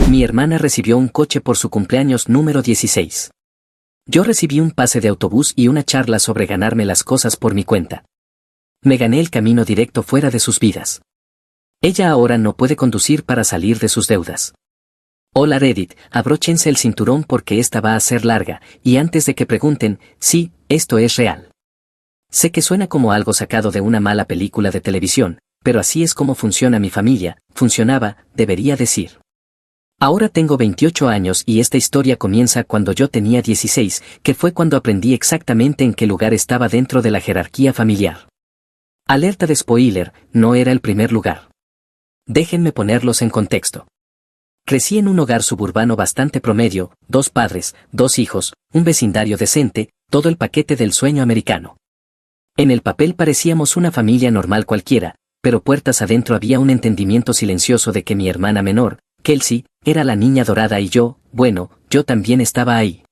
Mi hermana recibió un coche por su cumpleaños número 16. Yo recibí un pase de autobús y una charla sobre ganarme las cosas por mi cuenta. Me gané el camino directo fuera de sus vidas. Ella ahora no puede conducir para salir de sus deudas. Hola Reddit, abróchense el cinturón porque esta va a ser larga, y antes de que pregunten, sí, esto es real. Sé que suena como algo sacado de una mala película de televisión, pero así es como funciona mi familia, funcionaba, debería decir. Ahora tengo 28 años y esta historia comienza cuando yo tenía 16, que fue cuando aprendí exactamente en qué lugar estaba dentro de la jerarquía familiar. Alerta de spoiler, no era el primer lugar. Déjenme ponerlos en contexto. Crecí en un hogar suburbano bastante promedio, 2 padres, 2 hijos, un vecindario decente, todo el paquete del sueño americano. En el papel parecíamos una familia normal cualquiera, pero puertas adentro había un entendimiento silencioso de que mi hermana menor, Kelsey, era la niña dorada y yo también estaba ahí.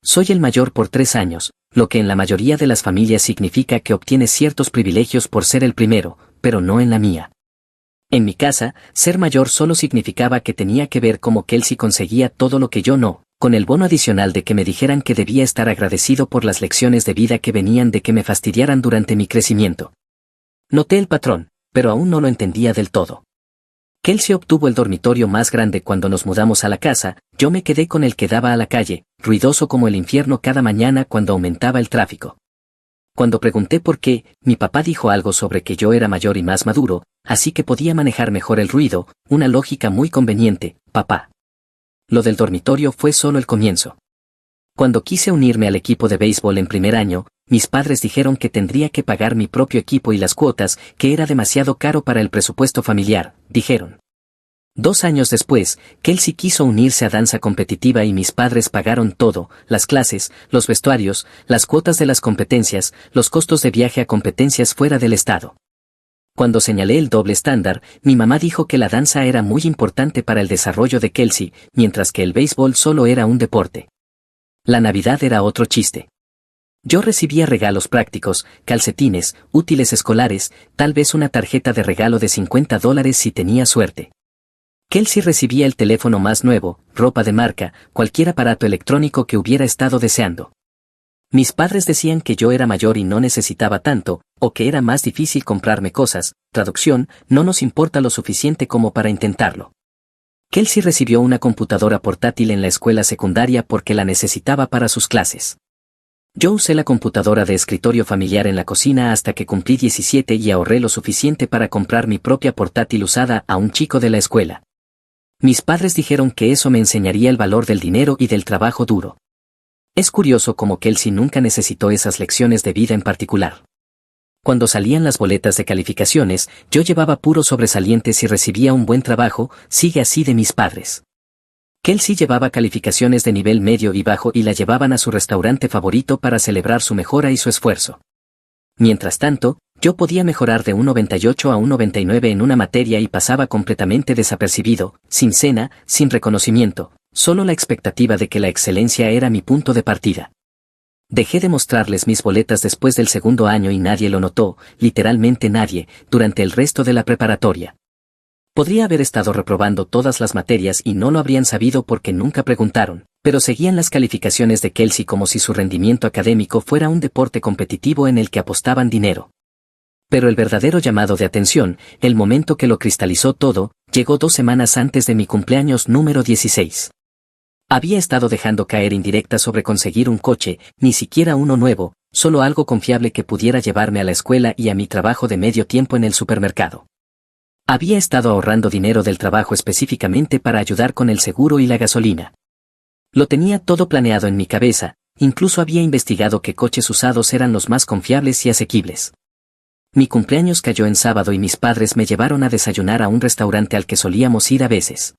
Soy el mayor por 3 años, lo que en la mayoría de las familias significa que obtienes ciertos privilegios por ser el primero, pero no en la mía. En mi casa, ser mayor solo significaba que tenía que ver cómo Kelsey conseguía todo lo que yo no, con el bono adicional de que me dijeran que debía estar agradecido por las lecciones de vida que venían de que me fastidiaran durante mi crecimiento. Noté el patrón, pero aún no lo entendía del todo. Kelsey obtuvo el dormitorio más grande cuando nos mudamos a la casa, yo me quedé con el que daba a la calle, ruidoso como el infierno cada mañana cuando aumentaba el tráfico. Cuando pregunté por qué, mi papá dijo algo sobre que yo era mayor y más maduro, así que podía manejar mejor el ruido, una lógica muy conveniente, papá. Lo del dormitorio fue solo el comienzo. Cuando quise unirme al equipo de béisbol en primer año, mis padres dijeron que tendría que pagar mi propio equipo y las cuotas, que era demasiado caro para el presupuesto familiar, dijeron. 2 años después, Kelsey quiso unirse a danza competitiva y mis padres pagaron todo, las clases, los vestuarios, las cuotas de las competencias, los costos de viaje a competencias fuera del estado. Cuando señalé el doble estándar, mi mamá dijo que la danza era muy importante para el desarrollo de Kelsey, mientras que el béisbol solo era un deporte. La Navidad era otro chiste. Yo recibía regalos prácticos, calcetines, útiles escolares, tal vez una tarjeta de regalo de $50 si tenía suerte. Kelsey recibía el teléfono más nuevo, ropa de marca, cualquier aparato electrónico que hubiera estado deseando. Mis padres decían que yo era mayor y no necesitaba tanto, o que era más difícil comprarme cosas, traducción, no nos importa lo suficiente como para intentarlo. Kelsey recibió una computadora portátil en la escuela secundaria porque la necesitaba para sus clases. Yo usé la computadora de escritorio familiar en la cocina hasta que cumplí 17 y ahorré lo suficiente para comprar mi propia portátil usada a un chico de la escuela. Mis padres dijeron que eso me enseñaría el valor del dinero y del trabajo duro. Es curioso cómo Kelsey nunca necesitó esas lecciones de vida en particular. Cuando salían las boletas de calificaciones, yo llevaba puros sobresalientes y recibía un buen trabajo, sigue así de mis padres. Kelsey llevaba calificaciones de nivel medio y bajo y la llevaban a su restaurante favorito para celebrar su mejora y su esfuerzo. Mientras tanto, yo podía mejorar de un 98 a un 99 en una materia y pasaba completamente desapercibido, sin cena, sin reconocimiento, solo la expectativa de que la excelencia era mi punto de partida. Dejé de mostrarles mis boletas después del segundo año y nadie lo notó, literalmente nadie, durante el resto de la preparatoria. Podría haber estado reprobando todas las materias y no lo habrían sabido porque nunca preguntaron, pero seguían las calificaciones de Kelsey como si su rendimiento académico fuera un deporte competitivo en el que apostaban dinero. Pero el verdadero llamado de atención, el momento que lo cristalizó todo, llegó 2 semanas antes de mi cumpleaños número 16. Había estado dejando caer indirectas sobre conseguir un coche, ni siquiera uno nuevo, solo algo confiable que pudiera llevarme a la escuela y a mi trabajo de medio tiempo en el supermercado. Había estado ahorrando dinero del trabajo específicamente para ayudar con el seguro y la gasolina. Lo tenía todo planeado en mi cabeza, incluso había investigado qué coches usados eran los más confiables y asequibles. Mi cumpleaños cayó en sábado y mis padres me llevaron a desayunar a un restaurante al que solíamos ir a veces.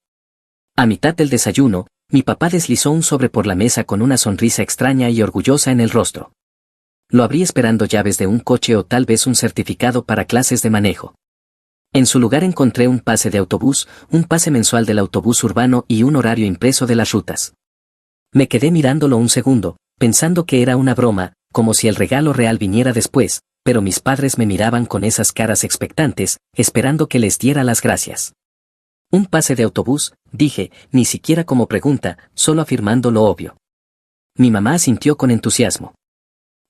A mitad del desayuno, mi papá deslizó un sobre por la mesa con una sonrisa extraña y orgullosa en el rostro. Lo abrí esperando llaves de un coche o tal vez un certificado para clases de manejo. En su lugar encontré un pase de autobús, un pase mensual del autobús urbano y un horario impreso de las rutas. Me quedé mirándolo un segundo, pensando que era una broma, como si el regalo real viniera después, pero mis padres me miraban con esas caras expectantes, esperando que les diera las gracias. Un pase de autobús, dije, ni siquiera como pregunta, solo afirmando lo obvio. Mi mamá asintió con entusiasmo.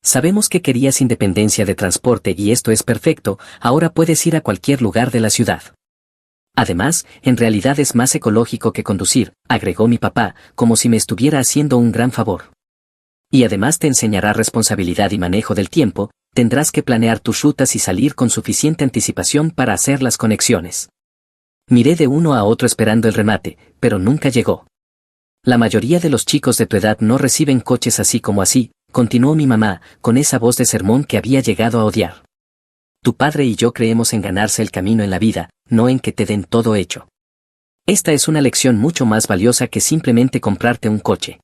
Sabemos que querías independencia de transporte y esto es perfecto, ahora puedes ir a cualquier lugar de la ciudad. Además, en realidad es más ecológico que conducir, agregó mi papá, como si me estuviera haciendo un gran favor. Y además te enseñará responsabilidad y manejo del tiempo, tendrás que planear tus rutas y salir con suficiente anticipación para hacer las conexiones. Miré de uno a otro esperando el remate, pero nunca llegó. La mayoría de los chicos de tu edad no reciben coches así como así, continuó mi mamá, con esa voz de sermón que había llegado a odiar. Tu padre y yo creemos en ganarse el camino en la vida, no en que te den todo hecho. Esta es una lección mucho más valiosa que simplemente comprarte un coche.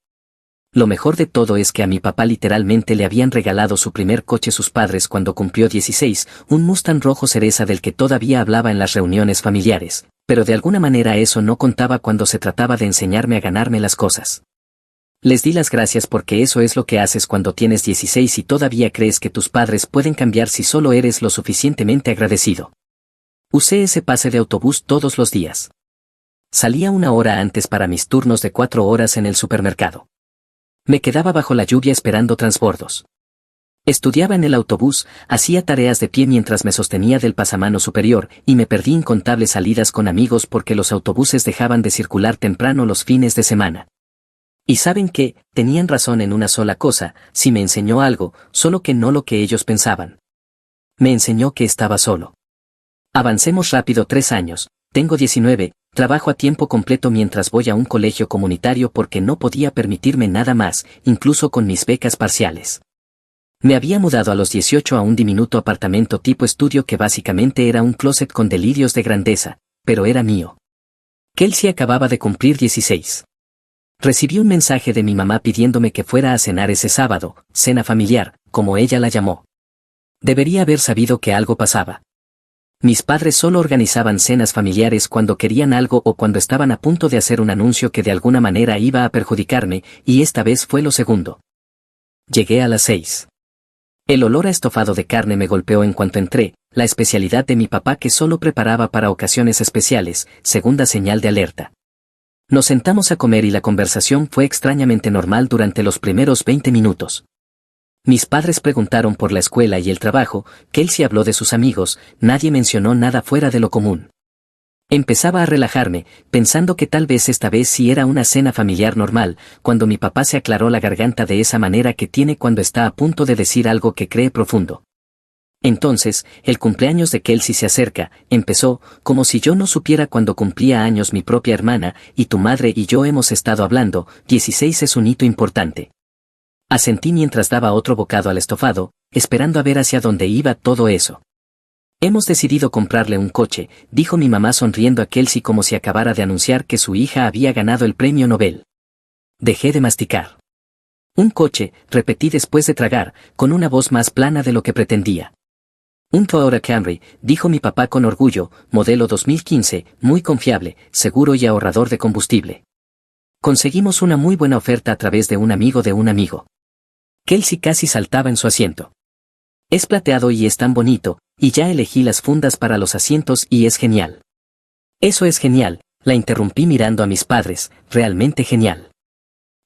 Lo mejor de todo es que a mi papá literalmente le habían regalado su primer coche sus padres cuando cumplió 16, un Mustang rojo cereza del que todavía hablaba en las reuniones familiares, pero de alguna manera eso no contaba cuando se trataba de enseñarme a ganarme las cosas. Les di las gracias porque eso es lo que haces cuando tienes 16 y todavía crees que tus padres pueden cambiar si solo eres lo suficientemente agradecido. Usé ese pase de autobús todos los días. Salía 1 hora antes para mis turnos de 4 horas en el supermercado. Me quedaba bajo la lluvia esperando transbordos. Estudiaba en el autobús, hacía tareas de pie mientras me sostenía del pasamano superior y me perdí incontables salidas con amigos porque los autobuses dejaban de circular temprano los fines de semana. Y saben qué, tenían razón en una sola cosa, si me enseñó algo, solo que no lo que ellos pensaban. Me enseñó que estaba solo. Avancemos rápido 3 años, tengo 19, trabajo a tiempo completo mientras voy a un colegio comunitario porque no podía permitirme nada más, incluso con mis becas parciales. Me había mudado a los 18 a un diminuto apartamento tipo estudio que básicamente era un closet con delirios de grandeza, pero era mío. Kelsey acababa de cumplir 16. Recibí un mensaje de mi mamá pidiéndome que fuera a cenar ese sábado, cena familiar, como ella la llamó. Debería haber sabido que algo pasaba. Mis padres solo organizaban cenas familiares cuando querían algo o cuando estaban a punto de hacer un anuncio que de alguna manera iba a perjudicarme, y esta vez fue lo segundo. Llegué a las 6. El olor a estofado de carne me golpeó en cuanto entré, la especialidad de mi papá que solo preparaba para ocasiones especiales, segunda señal de alerta. Nos sentamos a comer y la conversación fue extrañamente normal durante los primeros 20 minutos. Mis padres preguntaron por la escuela y el trabajo, Kelsey habló de sus amigos, nadie mencionó nada fuera de lo común. Empezaba a relajarme, pensando que tal vez esta vez sí era una cena familiar normal, cuando mi papá se aclaró la garganta de esa manera que tiene cuando está a punto de decir algo que cree profundo. Entonces, el cumpleaños de Kelsey se acerca, empezó, como si yo no supiera cuando cumplía años mi propia hermana, y tu madre y yo hemos estado hablando, 16 es un hito importante. Asentí mientras daba otro bocado al estofado, esperando a ver hacia dónde iba todo eso. Hemos decidido comprarle un coche, dijo mi mamá sonriendo a Kelsey como si acabara de anunciar que su hija había ganado el premio Nobel. Dejé de masticar. Un coche, repetí después de tragar, con una voz más plana de lo que pretendía. Un Toyota Camry, dijo mi papá con orgullo, modelo 2015, muy confiable, seguro y ahorrador de combustible. Conseguimos una muy buena oferta a través de un amigo de un amigo. Kelsey casi saltaba en su asiento. Es plateado y es tan bonito, y ya elegí las fundas para los asientos y es genial. Eso es genial, la interrumpí mirando a mis padres, realmente genial.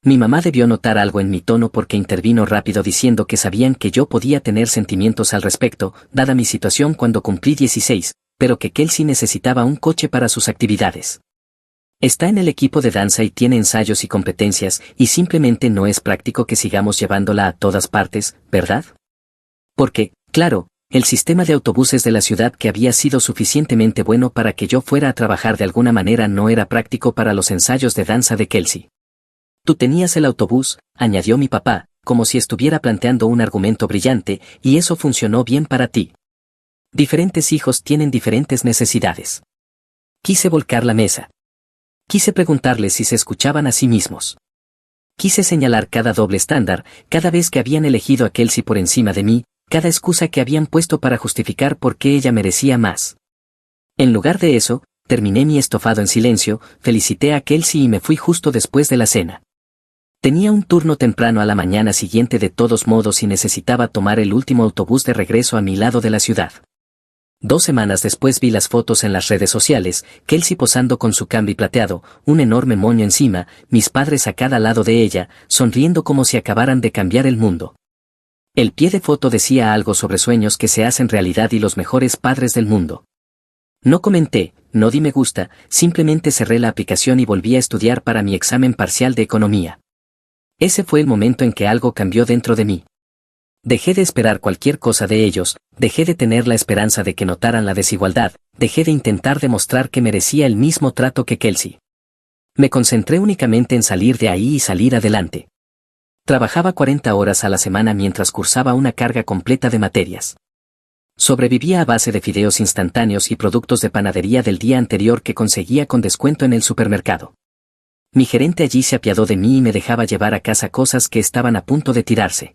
Mi mamá debió notar algo en mi tono porque intervino rápido diciendo que sabían que yo podía tener sentimientos al respecto, dada mi situación cuando cumplí 16, pero que Kelsey necesitaba un coche para sus actividades. Está en el equipo de danza y tiene ensayos y competencias, y simplemente no es práctico que sigamos llevándola a todas partes, ¿verdad? Porque, claro, el sistema de autobuses de la ciudad que había sido suficientemente bueno para que yo fuera a trabajar de alguna manera no era práctico para los ensayos de danza de Kelsey. Tú tenías el autobús, añadió mi papá, como si estuviera planteando un argumento brillante, y eso funcionó bien para ti. Diferentes hijos tienen diferentes necesidades. Quise volcar la mesa. Quise preguntarles si se escuchaban a sí mismos. Quise señalar cada doble estándar, cada vez que habían elegido a Kelsey por encima de mí, cada excusa que habían puesto para justificar por qué ella merecía más. En lugar de eso, terminé mi estofado en silencio, felicité a Kelsey y me fui justo después de la cena. Tenía un turno temprano a la mañana siguiente de todos modos y necesitaba tomar el último autobús de regreso a mi lado de la ciudad. 2 semanas después vi las fotos en las redes sociales, Kelsey posando con su Camry plateado, un enorme moño encima, mis padres a cada lado de ella, sonriendo como si acabaran de cambiar el mundo. El pie de foto decía algo sobre sueños que se hacen realidad y los mejores padres del mundo. No comenté, no di me gusta, simplemente cerré la aplicación y volví a estudiar para mi examen parcial de economía. Ese fue el momento en que algo cambió dentro de mí. Dejé de esperar cualquier cosa de ellos, dejé de tener la esperanza de que notaran la desigualdad, dejé de intentar demostrar que merecía el mismo trato que Kelsey. Me concentré únicamente en salir de ahí y salir adelante. Trabajaba 40 horas a la semana mientras cursaba una carga completa de materias. Sobrevivía a base de fideos instantáneos y productos de panadería del día anterior que conseguía con descuento en el supermercado. Mi gerente allí se apiadó de mí y me dejaba llevar a casa cosas que estaban a punto de tirarse.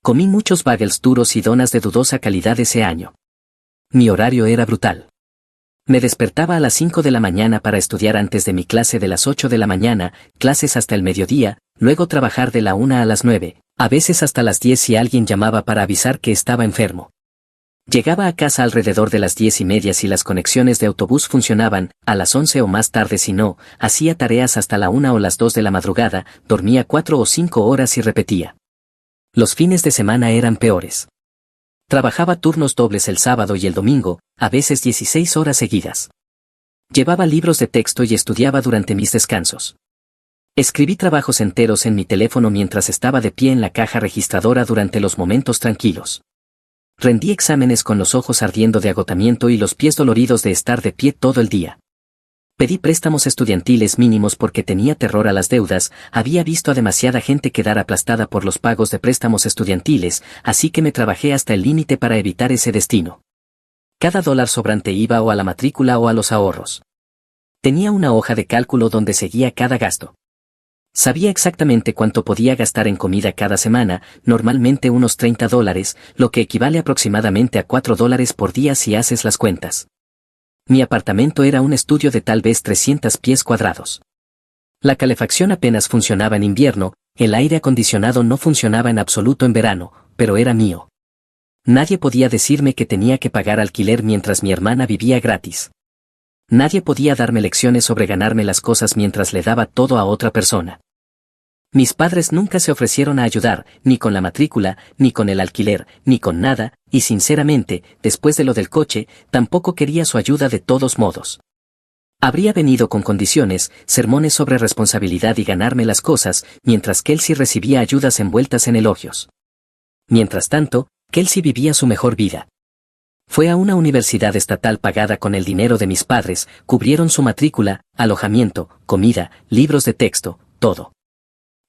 Comí muchos bagels duros y donas de dudosa calidad ese año. Mi horario era brutal. Me despertaba a las 5 de la mañana para estudiar antes de mi clase de las 8 de la mañana, clases hasta el mediodía, luego trabajar de la 1 a las 9, a veces hasta las 10 si alguien llamaba para avisar que estaba enfermo. Llegaba a casa alrededor de las 10:30 si las conexiones de autobús funcionaban, a las 11 o más tarde si no, hacía tareas hasta la 1 o las 2 de la madrugada, dormía 4 o 5 horas y repetía. Los fines de semana eran peores. Trabajaba turnos dobles el sábado y el domingo, a veces 16 horas seguidas. Llevaba libros de texto y estudiaba durante mis descansos. Escribí trabajos enteros en mi teléfono mientras estaba de pie en la caja registradora durante los momentos tranquilos. Rendí exámenes con los ojos ardiendo de agotamiento y los pies doloridos de estar de pie todo el día. Pedí préstamos estudiantiles mínimos porque tenía terror a las deudas, había visto a demasiada gente quedar aplastada por los pagos de préstamos estudiantiles, así que me trabajé hasta el límite para evitar ese destino. Cada dólar sobrante iba o a la matrícula o a los ahorros. Tenía una hoja de cálculo donde seguía cada gasto. Sabía exactamente cuánto podía gastar en comida cada semana, normalmente unos $30, lo que equivale aproximadamente a $4 por día si haces las cuentas. Mi apartamento era un estudio de tal vez 300 pies cuadrados. La calefacción apenas funcionaba en invierno, el aire acondicionado no funcionaba en absoluto en verano, pero era mío. Nadie podía decirme que tenía que pagar alquiler mientras mi hermana vivía gratis. Nadie podía darme lecciones sobre ganarme las cosas mientras le daba todo a otra persona. Mis padres nunca se ofrecieron a ayudar, ni con la matrícula, ni con el alquiler, ni con nada, y sinceramente, después de lo del coche, tampoco quería su ayuda de todos modos. Habría venido con condiciones, sermones sobre responsabilidad y ganarme las cosas, mientras Kelsey recibía ayudas envueltas en elogios. Mientras tanto, Kelsey vivía su mejor vida. Fue a una universidad estatal pagada con el dinero de mis padres, cubrieron su matrícula, alojamiento, comida, libros de texto, todo.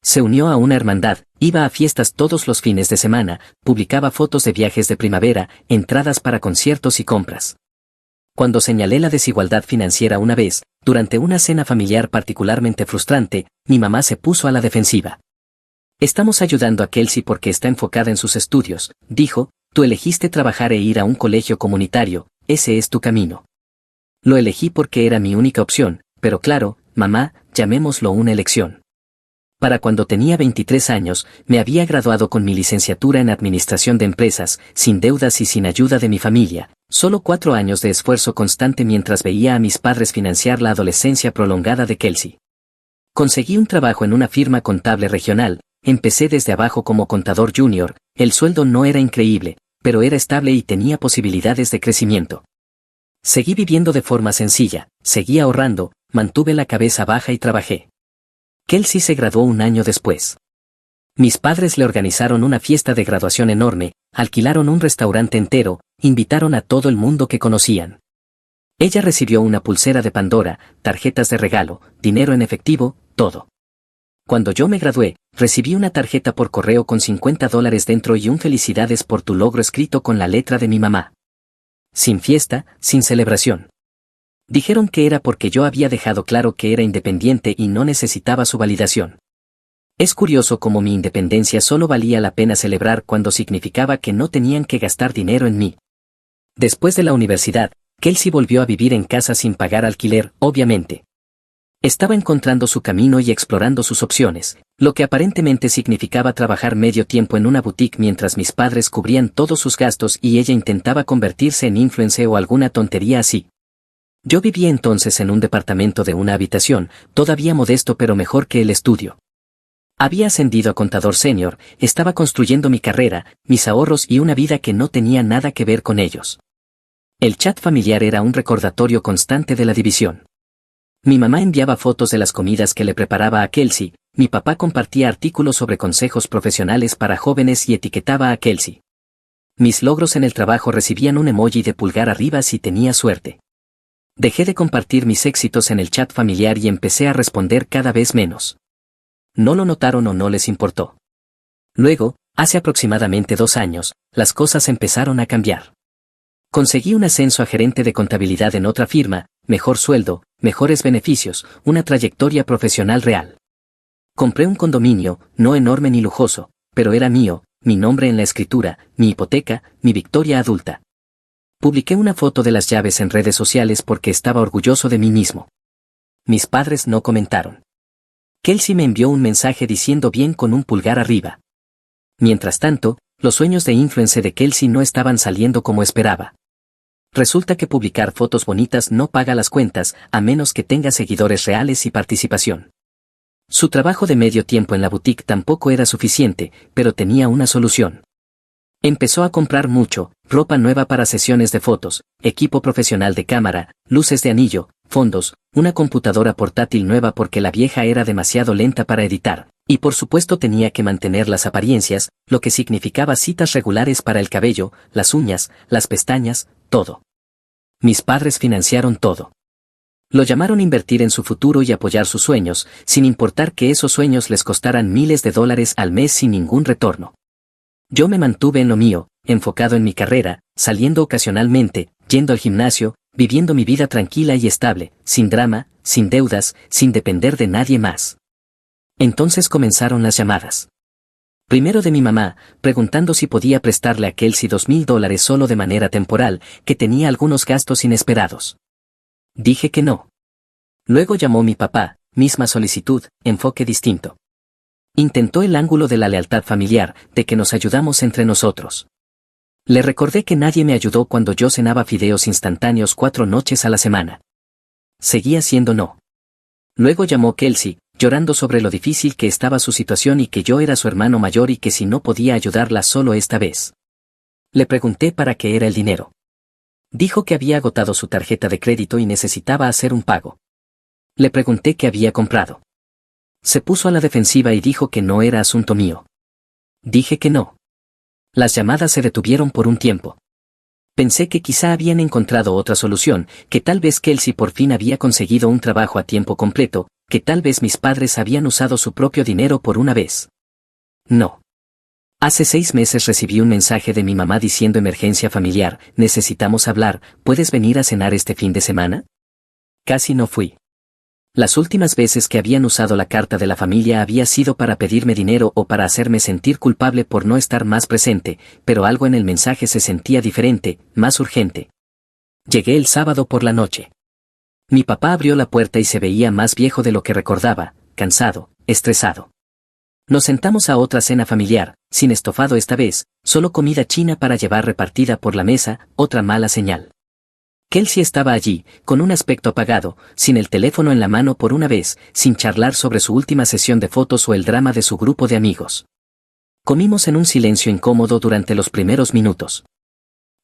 Se unió a una hermandad, iba a fiestas todos los fines de semana, publicaba fotos de viajes de primavera, entradas para conciertos y compras. Cuando señalé la desigualdad financiera una vez, durante una cena familiar particularmente frustrante, mi mamá se puso a la defensiva. Estamos ayudando a Kelsey porque está enfocada en sus estudios, dijo, tú elegiste trabajar e ir a un colegio comunitario, ese es tu camino. Lo elegí porque era mi única opción, pero claro, mamá, llamémoslo una elección. Para cuando tenía 23 años, me había graduado con mi licenciatura en Administración de Empresas, sin deudas y sin ayuda de mi familia, solo 4 años de esfuerzo constante mientras veía a mis padres financiar la adolescencia prolongada de Kelsey. Conseguí un trabajo en una firma contable regional, empecé desde abajo como contador junior, el sueldo no era increíble, pero era estable y tenía posibilidades de crecimiento. Seguí viviendo de forma sencilla, seguí ahorrando, mantuve la cabeza baja y trabajé. Kelsey se graduó un año después. Mis padres le organizaron una fiesta de graduación enorme, alquilaron un restaurante entero, invitaron a todo el mundo que conocían. Ella recibió una pulsera de Pandora, tarjetas de regalo, dinero en efectivo, todo. Cuando yo me gradué, recibí una tarjeta por correo con $50 dentro y un felicidades por tu logro escrito con la letra de mi mamá. Sin fiesta, sin celebración. Dijeron que era porque yo había dejado claro que era independiente y no necesitaba su validación. Es curioso cómo mi independencia solo valía la pena celebrar cuando significaba que no tenían que gastar dinero en mí. Después de la universidad, Kelsey volvió a vivir en casa sin pagar alquiler, obviamente. Estaba encontrando su camino y explorando sus opciones, Lo que aparentemente significaba trabajar medio tiempo en una boutique mientras mis padres cubrían todos sus gastos y ella intentaba convertirse en influencer o alguna tontería así. Yo vivía entonces en un departamento de una habitación, todavía modesto pero mejor que el estudio. Había ascendido a contador senior, estaba construyendo mi carrera, mis ahorros y una vida que no tenía nada que ver con ellos. El chat familiar era un recordatorio constante de la división. Mi mamá enviaba fotos de las comidas que le preparaba a Kelsey, mi papá compartía artículos sobre consejos profesionales para jóvenes y etiquetaba a Kelsey. Mis logros en el trabajo recibían un emoji de pulgar arriba si tenía suerte. Dejé de compartir mis éxitos en el chat familiar y empecé a responder cada vez menos. No lo notaron o no les importó. Luego, hace aproximadamente 2 años, las cosas empezaron a cambiar. Conseguí un ascenso a gerente de contabilidad en otra firma, mejor sueldo, mejores beneficios, una trayectoria profesional real. Compré un condominio, no enorme ni lujoso, pero era mío, mi nombre en la escritura, mi hipoteca, mi victoria adulta. Publiqué una foto de las llaves en redes sociales porque estaba orgulloso de mí mismo. Mis padres no comentaron. Kelsey me envió un mensaje diciendo bien con un pulgar arriba. Mientras tanto, los sueños de influencer de Kelsey no estaban saliendo como esperaba. Resulta que publicar fotos bonitas no paga las cuentas, a menos que tenga seguidores reales y participación. Su trabajo de medio tiempo en la boutique tampoco era suficiente, pero tenía una solución. Empezó a comprar mucho, ropa nueva para sesiones de fotos, equipo profesional de cámara, luces de anillo, fondos, una computadora portátil nueva porque la vieja era demasiado lenta para editar, y por supuesto tenía que mantener las apariencias, lo que significaba citas regulares para el cabello, las uñas, las pestañas, todo. Mis padres financiaron todo. Lo llamaron invertir en su futuro y apoyar sus sueños, sin importar que esos sueños les costaran miles de dólares al mes sin ningún retorno. Yo me mantuve en lo mío, enfocado en mi carrera, saliendo ocasionalmente, yendo al gimnasio, viviendo mi vida tranquila y estable, sin drama, sin deudas, sin depender de nadie más. Entonces comenzaron las llamadas. Primero de mi mamá, preguntando si podía prestarle a Kelsey $2,000 solo de manera temporal, que tenía algunos gastos inesperados. Dije que no. Luego llamó mi papá, misma solicitud, enfoque distinto. Intentó el ángulo de la lealtad familiar, de que nos ayudamos entre nosotros. Le recordé que nadie me ayudó cuando yo cenaba fideos instantáneos 4 noches a la semana. Seguía siendo no. Luego llamó Kelsey, llorando sobre lo difícil que estaba su situación y que yo era su hermano mayor y que si no podía ayudarla solo esta vez. Le pregunté para qué era el dinero. Dijo que había agotado su tarjeta de crédito y necesitaba hacer un pago. Le pregunté qué había comprado. Se puso a la defensiva y dijo que no era asunto mío. Dije que no. Las llamadas se detuvieron por un tiempo. Pensé que quizá habían encontrado otra solución, que tal vez Kelsey por fin había conseguido un trabajo a tiempo completo, que tal vez mis padres habían usado su propio dinero por una vez. No. Hace 6 meses recibí un mensaje de mi mamá diciendo emergencia familiar, necesitamos hablar, ¿puedes venir a cenar este fin de semana? Casi no fui. Las últimas veces que habían usado la carta de la familia había sido para pedirme dinero o para hacerme sentir culpable por no estar más presente, pero algo en el mensaje se sentía diferente, más urgente. Llegué el sábado por la noche. Mi papá abrió la puerta y se veía más viejo de lo que recordaba, cansado, estresado. Nos sentamos a otra cena familiar, sin estofado esta vez, solo comida china para llevar repartida por la mesa, otra mala señal. Kelsey estaba allí, con un aspecto apagado, sin el teléfono en la mano por una vez, sin charlar sobre su última sesión de fotos o el drama de su grupo de amigos. Comimos en un silencio incómodo durante los primeros minutos.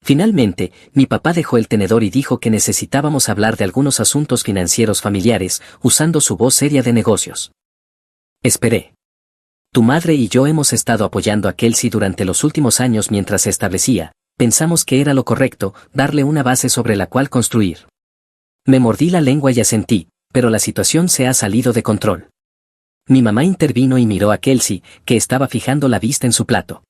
Finalmente, mi papá dejó el tenedor y dijo que necesitábamos hablar de algunos asuntos financieros familiares, usando su voz seria de negocios. Esperé. Tu madre y yo hemos estado apoyando a Kelsey durante los últimos años mientras se establecía. Pensamos que era lo correcto, darle una base sobre la cual construir. Me mordí la lengua y asentí, pero la situación se ha salido de control. Mi mamá intervino y miró a Kelsey, que estaba fijando la vista en su plato.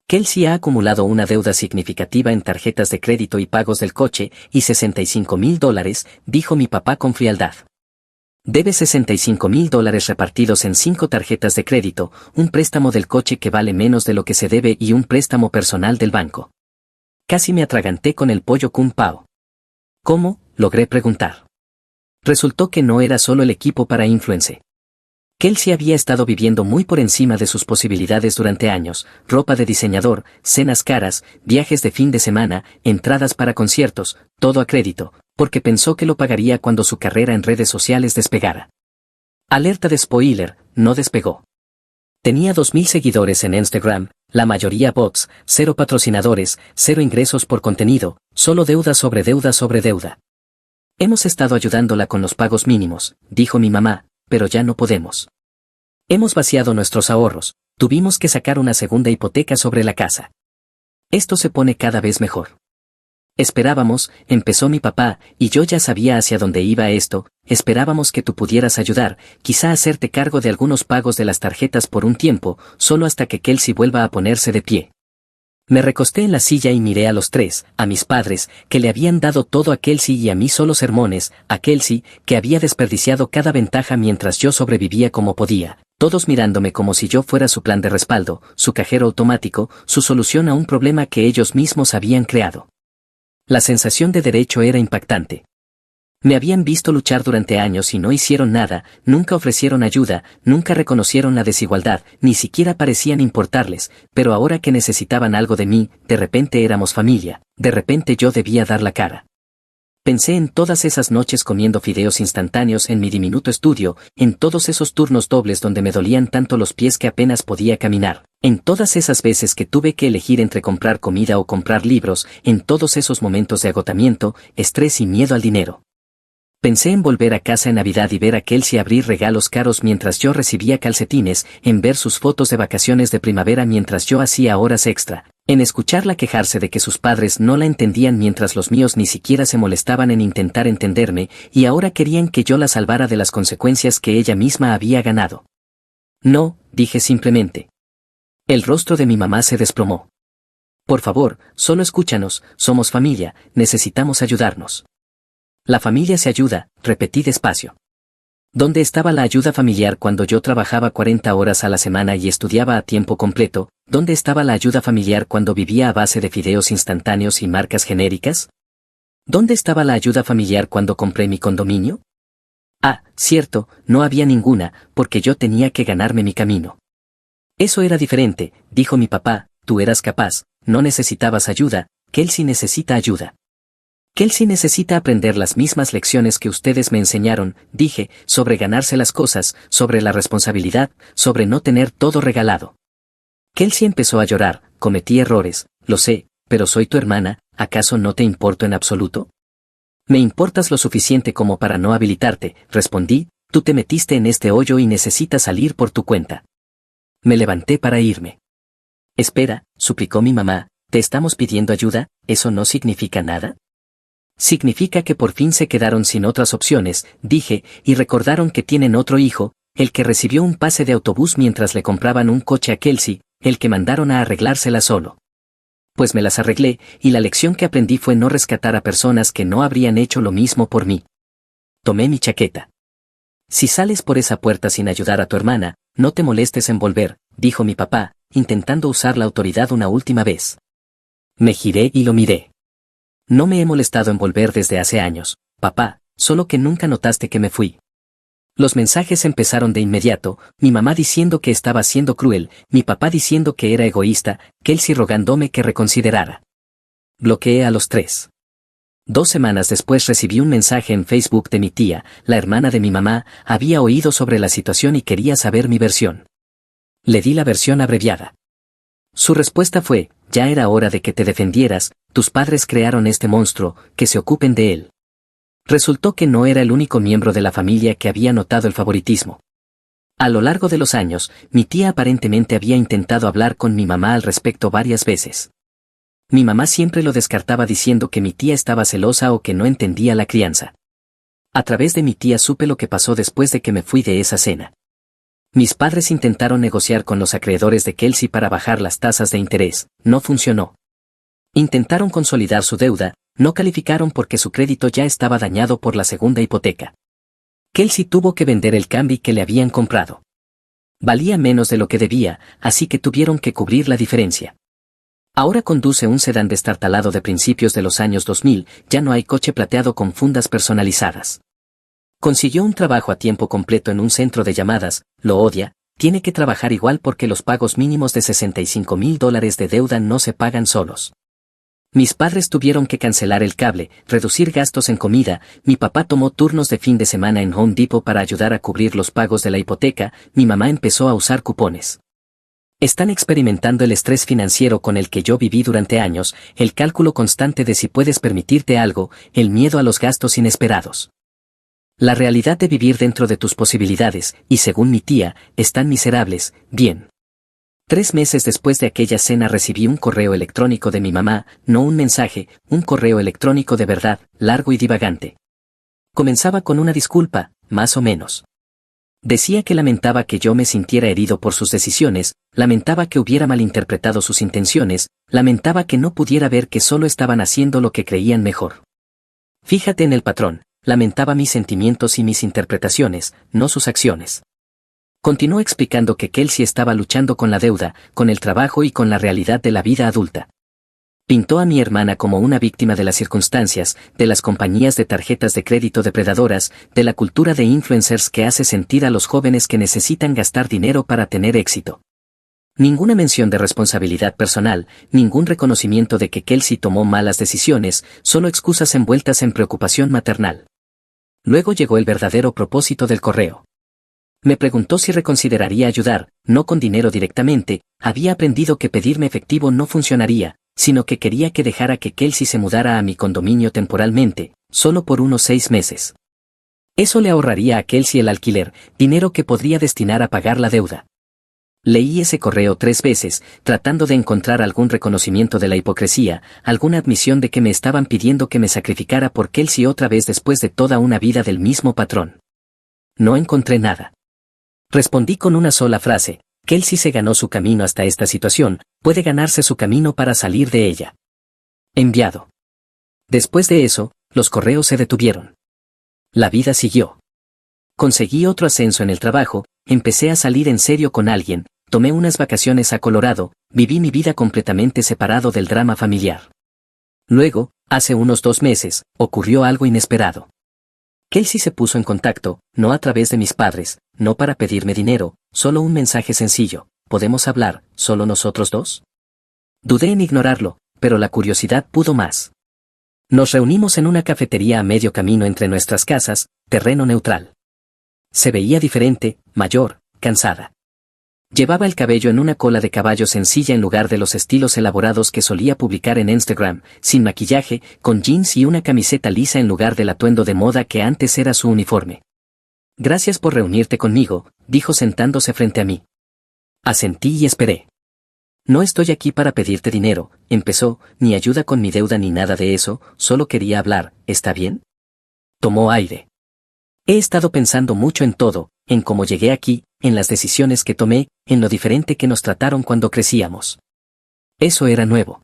Kelsey ha acumulado una deuda significativa en tarjetas de crédito y pagos del coche, y $65,000, dijo mi papá con frialdad. Debe $65,000 repartidos en 5 tarjetas de crédito, un préstamo del coche que vale menos de lo que se debe y un préstamo personal del banco. Casi me atraganté con el pollo Kung Pao. ¿Cómo?, logré preguntar. Resultó que no era solo el equipo para influencer. Kelsey había estado viviendo muy por encima de sus posibilidades durante años: ropa de diseñador, cenas caras, viajes de fin de semana, entradas para conciertos, todo a crédito, porque pensó que lo pagaría cuando su carrera en redes sociales despegara. Alerta de spoiler: no despegó. Tenía 2000 seguidores en Instagram, la mayoría bots, 0 patrocinadores, 0 ingresos por contenido, solo deuda sobre deuda sobre deuda. Hemos estado ayudándola con los pagos mínimos, dijo mi mamá, pero ya no podemos. Hemos vaciado nuestros ahorros, tuvimos que sacar una segunda hipoteca sobre la casa. Esto se pone cada vez mejor. Esperábamos, empezó mi papá, y yo ya sabía hacia dónde iba esto, esperábamos que tú pudieras ayudar, quizá hacerte cargo de algunos pagos de las tarjetas por un tiempo, solo hasta que Kelsey vuelva a ponerse de pie. Me recosté en la silla y miré a los tres, a mis padres, que le habían dado todo a Kelsey y a mí solo sermones, a Kelsey, que había desperdiciado cada ventaja mientras yo sobrevivía como podía, todos mirándome como si yo fuera su plan de respaldo, su cajero automático, su solución a un problema que ellos mismos habían creado. La sensación de derecho era impactante. Me habían visto luchar durante años y no hicieron nada, nunca ofrecieron ayuda, nunca reconocieron la desigualdad, ni siquiera parecían importarles, pero ahora que necesitaban algo de mí, de repente éramos familia, de repente yo debía dar la cara. Pensé en todas esas noches comiendo fideos instantáneos en mi diminuto estudio, en todos esos turnos dobles donde me dolían tanto los pies que apenas podía caminar, en todas esas veces que tuve que elegir entre comprar comida o comprar libros, en todos esos momentos de agotamiento, estrés y miedo al dinero. Pensé en volver a casa en Navidad y ver a Kelsey abrir regalos caros mientras yo recibía calcetines, en ver sus fotos de vacaciones de primavera mientras yo hacía horas extra, en escucharla quejarse de que sus padres no la entendían mientras los míos ni siquiera se molestaban en intentar entenderme, y ahora querían que yo la salvara de las consecuencias que ella misma había ganado. No, dije simplemente. El rostro de mi mamá se desplomó. Por favor, solo escúchanos, somos familia, necesitamos ayudarnos. La familia se ayuda, repetí despacio. ¿Dónde estaba la ayuda familiar cuando yo trabajaba 40 horas a la semana y estudiaba a tiempo completo? ¿Dónde estaba la ayuda familiar cuando vivía a base de fideos instantáneos y marcas genéricas? ¿Dónde estaba la ayuda familiar cuando compré mi condominio? Ah, cierto, no había ninguna, porque yo tenía que ganarme mi camino. Eso era diferente, dijo mi papá, tú eras capaz, no necesitabas ayuda, Kelsey necesita ayuda. Kelsey necesita aprender las mismas lecciones que ustedes me enseñaron, dije, sobre ganarse las cosas, sobre la responsabilidad, sobre no tener todo regalado. Kelsey empezó a llorar, cometí errores, lo sé, pero soy tu hermana, ¿acaso no te importo en absoluto? Me importas lo suficiente como para no habilitarte, respondí, tú te metiste en este hoyo y necesitas salir por tu cuenta. Me levanté para irme. Espera, suplicó mi mamá, ¿te estamos pidiendo ayuda? ¿Eso no significa nada? Significa que por fin se quedaron sin otras opciones, dije, y recordaron que tienen otro hijo, el que recibió un pase de autobús mientras le compraban un coche a Kelsey, el que mandaron a arreglársela solo. Pues me las arreglé, y la lección que aprendí fue no rescatar a personas que no habrían hecho lo mismo por mí. Tomé mi chaqueta. Si sales por esa puerta sin ayudar a tu hermana, no te molestes en volver, dijo mi papá, intentando usar la autoridad una última vez. Me giré y lo miré. No me he molestado en volver desde hace años, papá, solo que nunca notaste que me fui. Los mensajes empezaron de inmediato, mi mamá diciendo que estaba siendo cruel, mi papá diciendo que era egoísta, Kelsey rogándome que reconsiderara. Bloqueé a los tres. 2 semanas después recibí un mensaje en Facebook de mi tía, la hermana de mi mamá, había oído sobre la situación y quería saber mi versión. Le di la versión abreviada. Su respuesta fue, ya era hora de que te defendieras, tus padres crearon este monstruo, que se ocupen de él. Resultó que no era el único miembro de la familia que había notado el favoritismo. A lo largo de los años, mi tía aparentemente había intentado hablar con mi mamá al respecto varias veces. Mi mamá siempre lo descartaba diciendo que mi tía estaba celosa o que no entendía la crianza. A través de mi tía supe lo que pasó después de que me fui de esa cena. Mis padres intentaron negociar con los acreedores de Kelsey para bajar las tasas de interés, no funcionó. Intentaron consolidar su deuda, no calificaron porque su crédito ya estaba dañado por la segunda hipoteca. Kelsey tuvo que vender el Camry que le habían comprado. Valía menos de lo que debía, así que tuvieron que cubrir la diferencia. Ahora conduce un sedán destartalado de principios de los años 2000, ya no hay coche plateado con fundas personalizadas. Consiguió un trabajo a tiempo completo en un centro de llamadas, lo odia, tiene que trabajar igual porque los pagos mínimos de $65,000 de deuda no se pagan solos. Mis padres tuvieron que cancelar el cable, reducir gastos en comida, mi papá tomó turnos de fin de semana en Home Depot para ayudar a cubrir los pagos de la hipoteca, mi mamá empezó a usar cupones. Están experimentando el estrés financiero con el que yo viví durante años, el cálculo constante de si puedes permitirte algo, el miedo a los gastos inesperados. La realidad de vivir dentro de tus posibilidades, y según mi tía, están miserables, bien. 3 meses después de aquella cena recibí un correo electrónico de mi mamá, no un mensaje, un correo electrónico de verdad, largo y divagante. Comenzaba con una disculpa, más o menos. Decía que lamentaba que yo me sintiera herido por sus decisiones, lamentaba que hubiera malinterpretado sus intenciones, lamentaba que no pudiera ver que solo estaban haciendo lo que creían mejor. Fíjate en el patrón. Lamentaba mis sentimientos y mis interpretaciones, no sus acciones. Continuó explicando que Kelsey estaba luchando con la deuda, con el trabajo y con la realidad de la vida adulta. Pintó a mi hermana como una víctima de las circunstancias, de las compañías de tarjetas de crédito depredadoras, de la cultura de influencers que hace sentir a los jóvenes que necesitan gastar dinero para tener éxito. Ninguna mención de responsabilidad personal, ningún reconocimiento de que Kelsey tomó malas decisiones, solo excusas envueltas en preocupación maternal. Luego llegó el verdadero propósito del correo. Me preguntó si reconsideraría ayudar, no con dinero directamente, había aprendido que pedirme efectivo no funcionaría, sino que quería que dejara que Kelsey se mudara a mi condominio temporalmente, solo por unos 6 meses. Eso le ahorraría a Kelsey el alquiler, dinero que podría destinar a pagar la deuda. Leí ese correo 3 veces, tratando de encontrar algún reconocimiento de la hipocresía, alguna admisión de que me estaban pidiendo que me sacrificara por Kelsey otra vez después de toda una vida del mismo patrón. No encontré nada. Respondí con una sola frase: Kelsey se ganó su camino hasta esta situación, puede ganarse su camino para salir de ella. Enviado. Después de eso, los correos se detuvieron. La vida siguió. Conseguí otro ascenso en el trabajo, empecé a salir en serio con alguien, tomé unas vacaciones a Colorado, viví mi vida completamente separado del drama familiar. Luego, hace unos 2 meses, ocurrió algo inesperado. Kelsey se puso en contacto, no a través de mis padres, no para pedirme dinero, solo un mensaje sencillo: ¿podemos hablar, solo nosotros dos? Dudé en ignorarlo, pero la curiosidad pudo más. Nos reunimos en una cafetería a medio camino entre nuestras casas, terreno neutral. Se veía diferente, mayor, cansada. Llevaba el cabello en una cola de caballo sencilla en lugar de los estilos elaborados que solía publicar en Instagram, sin maquillaje, con jeans y una camiseta lisa en lugar del atuendo de moda que antes era su uniforme. Gracias por reunirte conmigo, dijo sentándose frente a mí. Asentí y esperé. No estoy aquí para pedirte dinero, empezó, ni ayuda con mi deuda ni nada de eso, solo quería hablar, ¿está bien? Tomó aire. He estado pensando mucho en todo, en cómo llegué aquí, en las decisiones que tomé, en lo diferente que nos trataron cuando crecíamos. Eso era nuevo.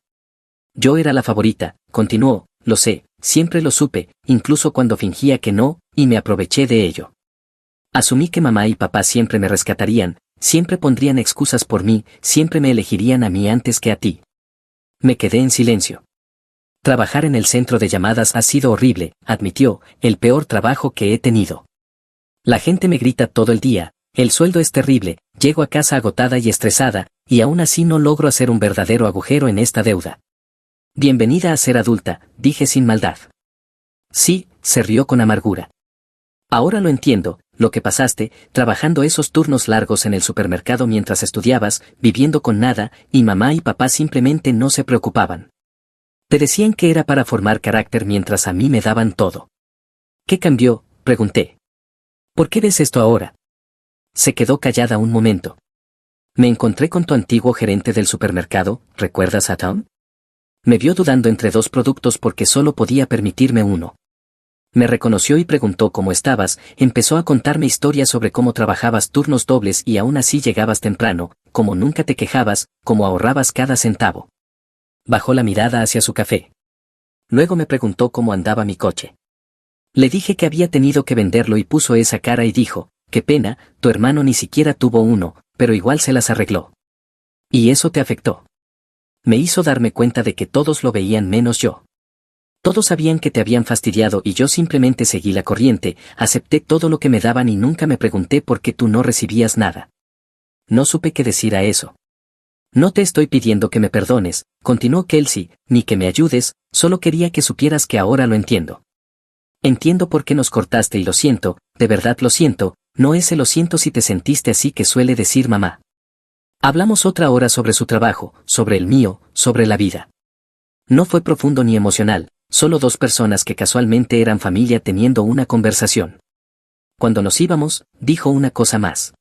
Yo era la favorita, continuó, lo sé, siempre lo supe, incluso cuando fingía que no, y me aproveché de ello. Asumí que mamá y papá siempre me rescatarían, siempre pondrían excusas por mí, siempre me elegirían a mí antes que a ti. Me quedé en silencio. Trabajar en el centro de llamadas ha sido horrible, admitió, el peor trabajo que he tenido. La gente me grita todo el día, el sueldo es terrible, llego a casa agotada y estresada, y aún así no logro hacer un verdadero agujero en esta deuda. Bienvenida a ser adulta, dije sin maldad. Sí, se rió con amargura. Ahora lo entiendo, lo que pasaste, trabajando esos turnos largos en el supermercado mientras estudiabas, viviendo con nada, y mamá y papá simplemente no se preocupaban. Te decían que era para formar carácter mientras a mí me daban todo. ¿Qué cambió?, pregunté. ¿Por qué ves esto ahora? Se quedó callada un momento. Me encontré con tu antiguo gerente del supermercado, ¿recuerdas a Tom? Me vio dudando entre 2 productos porque solo podía permitirme uno. Me reconoció y preguntó cómo estabas, empezó a contarme historias sobre cómo trabajabas turnos dobles y aún así llegabas temprano, cómo nunca te quejabas, cómo ahorrabas cada centavo. Bajó la mirada hacia su café. Luego me preguntó cómo andaba mi coche. Le dije que había tenido que venderlo y puso esa cara y dijo, qué pena, tu hermano ni siquiera tuvo uno, pero igual se las arregló. ¿Y eso te afectó? Me hizo darme cuenta de que todos lo veían menos yo. Todos sabían que te habían fastidiado y yo simplemente seguí la corriente, acepté todo lo que me daban y nunca me pregunté por qué tú no recibías nada. No supe qué decir a eso. No te estoy pidiendo que me perdones, continuó Kelsey, ni que me ayudes, solo quería que supieras que ahora lo entiendo. Entiendo por qué nos cortaste y lo siento, de verdad lo siento, no ese lo siento si te sentiste así que suele decir mamá. Hablamos otra hora sobre su trabajo, sobre el mío, sobre la vida. No fue profundo ni emocional, solo dos personas que casualmente eran familia teniendo una conversación. Cuando nos íbamos, dijo una cosa más.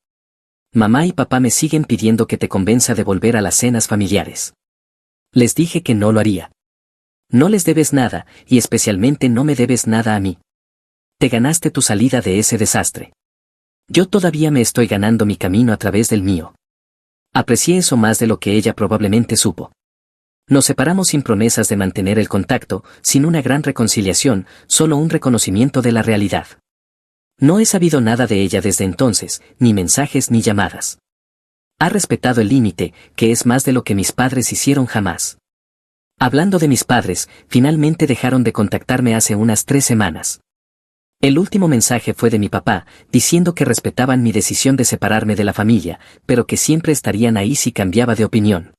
Mamá y papá me siguen pidiendo que te convenza de volver a las cenas familiares. Les dije que no lo haría. No les debes nada, y especialmente no me debes nada a mí. Te ganaste tu salida de ese desastre. Yo todavía me estoy ganando mi camino a través del mío. Aprecié eso más de lo que ella probablemente supo. Nos separamos sin promesas de mantener el contacto, sin una gran reconciliación, solo un reconocimiento de la realidad. No he sabido nada de ella desde entonces, ni mensajes ni llamadas. Ha respetado el límite, que es más de lo que mis padres hicieron jamás. Hablando de mis padres, finalmente dejaron de contactarme hace unas 3 semanas. El último mensaje fue de mi papá, diciendo que respetaban mi decisión de separarme de la familia, pero que siempre estarían ahí si cambiaba de opinión.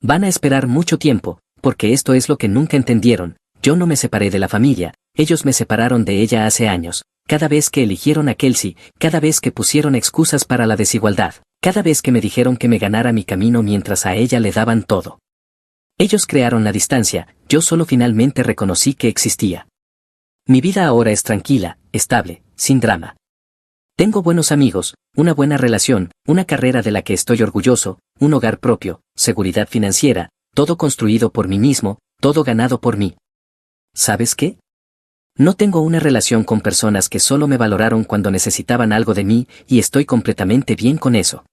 Van a esperar mucho tiempo, porque esto es lo que nunca entendieron, yo no me separé de la familia, ellos me separaron de ella hace años. Cada vez que eligieron a Kelsey, cada vez que pusieron excusas para la desigualdad, cada vez que me dijeron que me ganara mi camino mientras a ella le daban todo. Ellos crearon la distancia, yo solo finalmente reconocí que existía. Mi vida ahora es tranquila, estable, sin drama. Tengo buenos amigos, una buena relación, una carrera de la que estoy orgulloso, un hogar propio, seguridad financiera, todo construido por mí mismo, todo ganado por mí. ¿Sabes qué? No tengo una relación con personas que solo me valoraron cuando necesitaban algo de mí y estoy completamente bien con eso.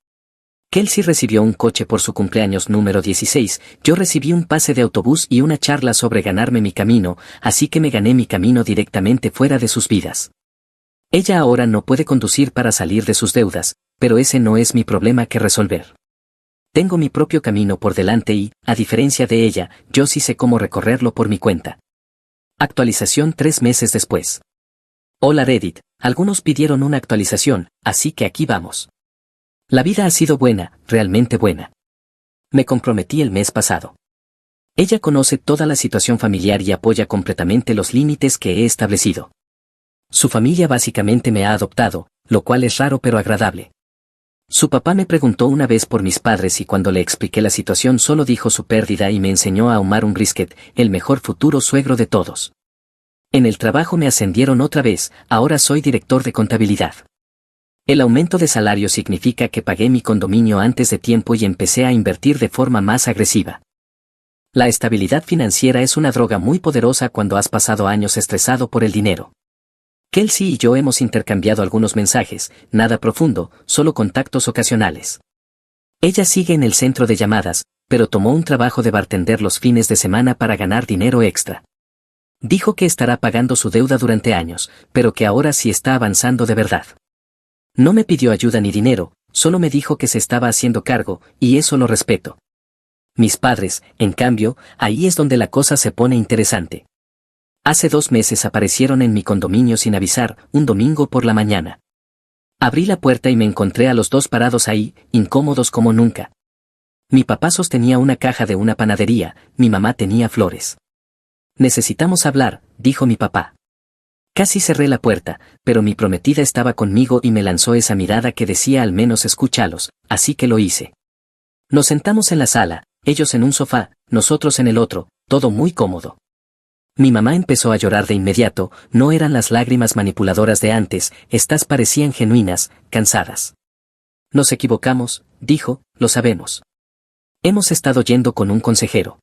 Kelsey recibió un coche por su cumpleaños número 16, yo recibí un pase de autobús y una charla sobre ganarme mi camino, así que me gané mi camino directamente fuera de sus vidas. Ella ahora no puede conducir para salir de sus deudas, pero ese no es mi problema que resolver. Tengo mi propio camino por delante y, a diferencia de ella, yo sí sé cómo recorrerlo por mi cuenta. Actualización 3 meses después. Hola Reddit, algunos pidieron una actualización, así que aquí vamos. La vida ha sido buena, realmente buena. Me comprometí el mes pasado. Ella conoce toda la situación familiar y apoya completamente los límites que he establecido. Su familia básicamente me ha adoptado, lo cual es raro pero agradable. Su papá me preguntó una vez por mis padres y cuando le expliqué la situación solo dijo su pérdida y me enseñó a ahumar un brisket, el mejor futuro suegro de todos. En el trabajo me ascendieron otra vez, ahora soy director de contabilidad. El aumento de salario significa que pagué mi condominio antes de tiempo y empecé a invertir de forma más agresiva. La estabilidad financiera es una droga muy poderosa cuando has pasado años estresado por el dinero. Kelsey y yo hemos intercambiado algunos mensajes, nada profundo, solo contactos ocasionales. Ella sigue en el centro de llamadas, pero tomó un trabajo de bartender los fines de semana para ganar dinero extra. Dijo que estará pagando su deuda durante años, pero que ahora sí está avanzando de verdad. No me pidió ayuda ni dinero, solo me dijo que se estaba haciendo cargo, y eso lo respeto. Mis padres, en cambio, ahí es donde la cosa se pone interesante. Hace 2 meses aparecieron en mi condominio sin avisar, un domingo por la mañana. Abrí la puerta y me encontré a los dos parados ahí, incómodos como nunca. Mi papá sostenía una caja de una panadería, mi mamá tenía flores. Necesitamos hablar, dijo mi papá. Casi cerré la puerta, pero mi prometida estaba conmigo y me lanzó esa mirada que decía al menos escúchalos, así que lo hice. Nos sentamos en la sala, ellos en un sofá, nosotros en el otro, todo muy cómodo. Mi mamá empezó a llorar de inmediato, no eran las lágrimas manipuladoras de antes, estas parecían genuinas, cansadas. Nos equivocamos, dijo, lo sabemos. Hemos estado yendo con un consejero.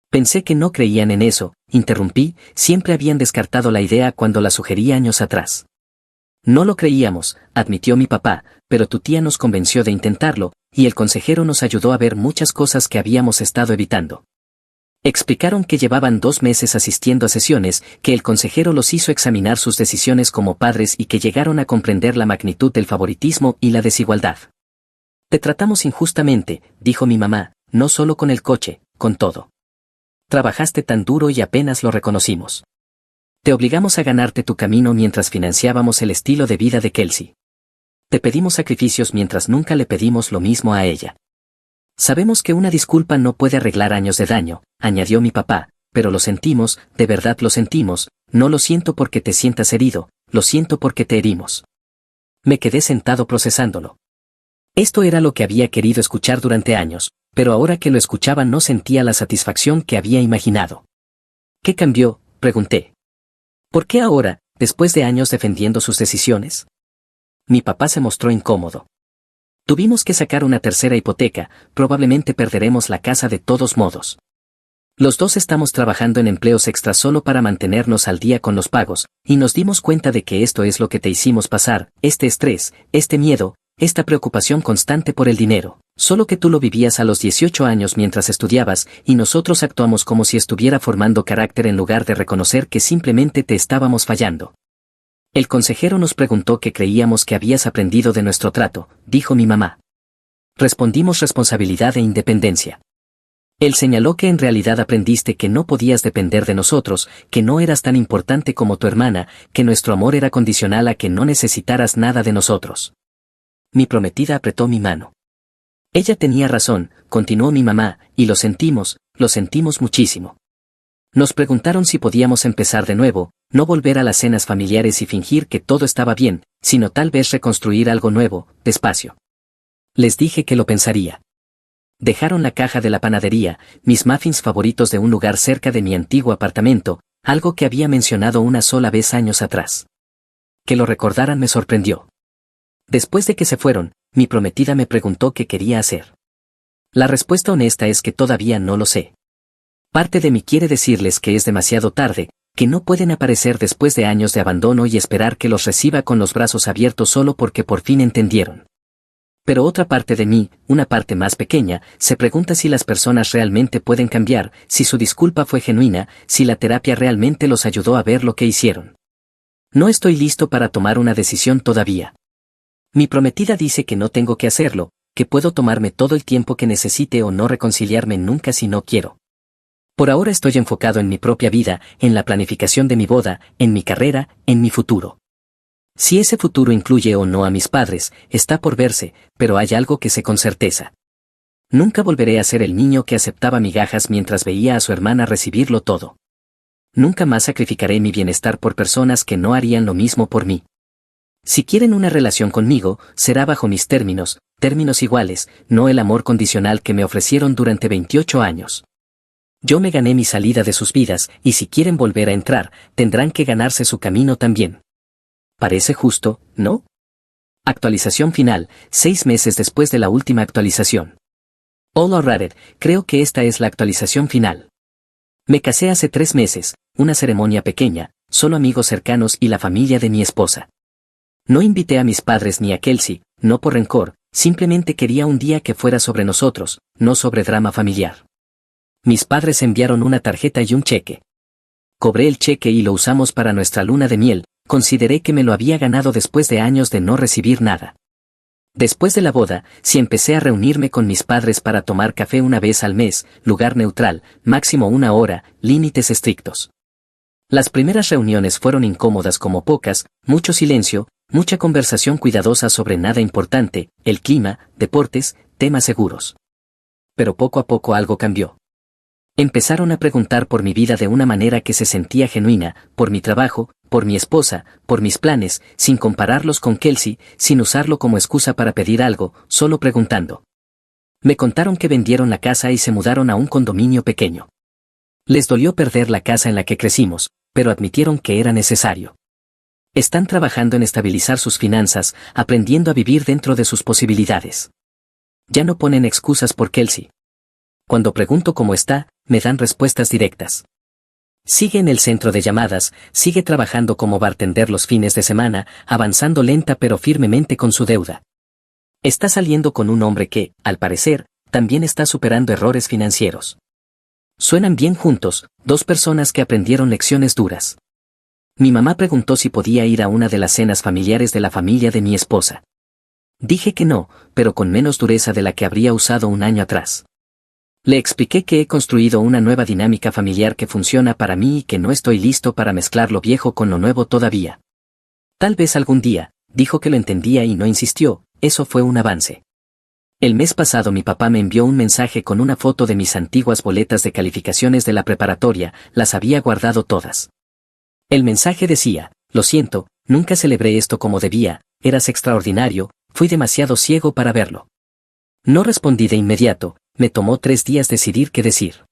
Pensé que no creían en eso, interrumpí, siempre habían descartado la idea cuando la sugerí años atrás. No lo creíamos, admitió mi papá, pero tu tía nos convenció de intentarlo, y el consejero nos ayudó a ver muchas cosas que habíamos estado evitando. Explicaron que llevaban 2 meses asistiendo a sesiones, que el consejero los hizo examinar sus decisiones como padres y que llegaron a comprender la magnitud del favoritismo y la desigualdad. Te tratamos injustamente, dijo mi mamá, no solo con el coche, con todo. Trabajaste tan duro y apenas lo reconocimos. Te obligamos a ganarte tu camino mientras financiábamos el estilo de vida de Kelsey. Te pedimos sacrificios mientras nunca le pedimos lo mismo a ella. Sabemos que una disculpa no puede arreglar años de daño, añadió mi papá, pero lo sentimos, de verdad lo sentimos, no lo siento porque te sientas herido, lo siento porque te herimos. Me quedé sentado procesándolo. Esto era lo que había querido escuchar durante años, pero ahora que lo escuchaba no sentía la satisfacción que había imaginado. ¿Qué cambió?, pregunté. ¿Por qué ahora, después de años defendiendo sus decisiones? Mi papá se mostró incómodo. Tuvimos que sacar una tercera hipoteca, probablemente perderemos la casa de todos modos. Los dos estamos trabajando en empleos extras solo para mantenernos al día con los pagos, y nos dimos cuenta de que esto es lo que te hicimos pasar, este estrés, este miedo, esta preocupación constante por el dinero, solo que tú lo vivías a los 18 años mientras estudiabas, y nosotros actuamos como si estuviera formando carácter en lugar de reconocer que simplemente te estábamos fallando. El consejero nos preguntó qué creíamos que habías aprendido de nuestro trato, dijo mi mamá. Respondimos responsabilidad e independencia. Él señaló que en realidad aprendiste que no podías depender de nosotros, que no eras tan importante como tu hermana, que nuestro amor era condicional a que no necesitaras nada de nosotros. Mi prometida apretó mi mano. Ella tenía razón, continuó mi mamá, y lo sentimos muchísimo. Nos preguntaron si podíamos empezar de nuevo, no volver a las cenas familiares y fingir que todo estaba bien, sino tal vez reconstruir algo nuevo, despacio. Les dije que lo pensaría. Dejaron la caja de la panadería, mis muffins favoritos de un lugar cerca de mi antiguo apartamento, algo que había mencionado una sola vez años atrás. Que lo recordaran me sorprendió. Después de que se fueron, mi prometida me preguntó qué quería hacer. La respuesta honesta es que todavía no lo sé. Parte de mí quiere decirles que es demasiado tarde, que no pueden aparecer después de años de abandono y esperar que los reciba con los brazos abiertos solo porque por fin entendieron. Pero otra parte de mí, una parte más pequeña, se pregunta si las personas realmente pueden cambiar, si su disculpa fue genuina, si la terapia realmente los ayudó a ver lo que hicieron. No estoy listo para tomar una decisión todavía. Mi prometida dice que no tengo que hacerlo, que puedo tomarme todo el tiempo que necesite o no reconciliarme nunca si no quiero. Por ahora estoy enfocado en mi propia vida, en la planificación de mi boda, en mi carrera, en mi futuro. Si ese futuro incluye o no a mis padres, está por verse, pero hay algo que sé con certeza. Nunca volveré a ser el niño que aceptaba migajas mientras veía a su hermana recibirlo todo. Nunca más sacrificaré mi bienestar por personas que no harían lo mismo por mí. Si quieren una relación conmigo, será bajo mis términos iguales, no el amor condicional que me ofrecieron durante 28 años. Yo me gané mi salida de sus vidas, y si quieren volver a entrar, tendrán que ganarse su camino también. Parece justo, ¿no? Actualización final, 6 meses después de la última actualización. Hola Reddit, creo que esta es la actualización final. Me casé hace 3 meses, una ceremonia pequeña, solo amigos cercanos y la familia de mi esposa. No invité a mis padres ni a Kelsey, no por rencor, simplemente quería un día que fuera sobre nosotros, no sobre drama familiar. Mis padres enviaron una tarjeta y un cheque. Cobré el cheque y lo usamos para nuestra luna de miel. Consideré que me lo había ganado después de años de no recibir nada. Después de la boda, sí empecé a reunirme con mis padres para tomar café una vez al mes, lugar neutral, máximo 1 hora, límites estrictos. Las primeras reuniones fueron incómodas como pocas, mucho silencio, mucha conversación cuidadosa sobre nada importante, el clima, deportes, temas seguros. Pero poco a poco algo cambió. Empezaron a preguntar por mi vida de una manera que se sentía genuina, por mi trabajo, por mi esposa, por mis planes, sin compararlos con Kelsey, sin usarlo como excusa para pedir algo, solo preguntando. Me contaron que vendieron la casa y se mudaron a un condominio pequeño. Les dolió perder la casa en la que crecimos, pero admitieron que era necesario. Están trabajando en estabilizar sus finanzas, aprendiendo a vivir dentro de sus posibilidades. Ya no ponen excusas por Kelsey. Cuando pregunto cómo está, me dan respuestas directas. Sigue en el centro de llamadas, sigue trabajando como bartender los fines de semana, avanzando lenta pero firmemente con su deuda. Está saliendo con un hombre que, al parecer, también está superando errores financieros. Suenan bien juntos, 2 personas que aprendieron lecciones duras. Mi mamá preguntó si podía ir a una de las cenas familiares de la familia de mi esposa. Dije que no, pero con menos dureza de la que habría usado un año atrás. Le expliqué que he construido una nueva dinámica familiar que funciona para mí y que no estoy listo para mezclar lo viejo con lo nuevo todavía. Tal vez algún día, dijo que lo entendía y no insistió, eso fue un avance. El mes pasado mi papá me envió un mensaje con una foto de mis antiguas boletas de calificaciones de la preparatoria, las había guardado todas. El mensaje decía, lo siento, nunca celebré esto como debía, eras extraordinario, fui demasiado ciego para verlo. No respondí de inmediato, me tomó 3 días decidir qué decir.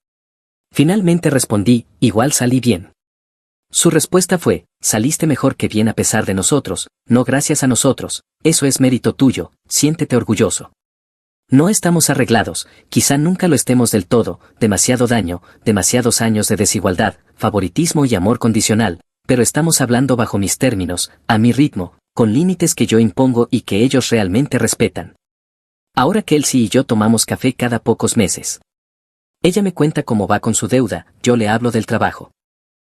Finalmente respondí, igual salí bien. Su respuesta fue, saliste mejor que bien a pesar de nosotros, no gracias a nosotros, eso es mérito tuyo, siéntete orgulloso. No estamos arreglados, quizá nunca lo estemos del todo, demasiado daño, demasiados años de desigualdad, favoritismo y amor condicional, pero estamos hablando bajo mis términos, a mi ritmo, con límites que yo impongo y que ellos realmente respetan. Ahora Kelsey y yo tomamos café cada pocos meses. Ella me cuenta cómo va con su deuda, yo le hablo del trabajo.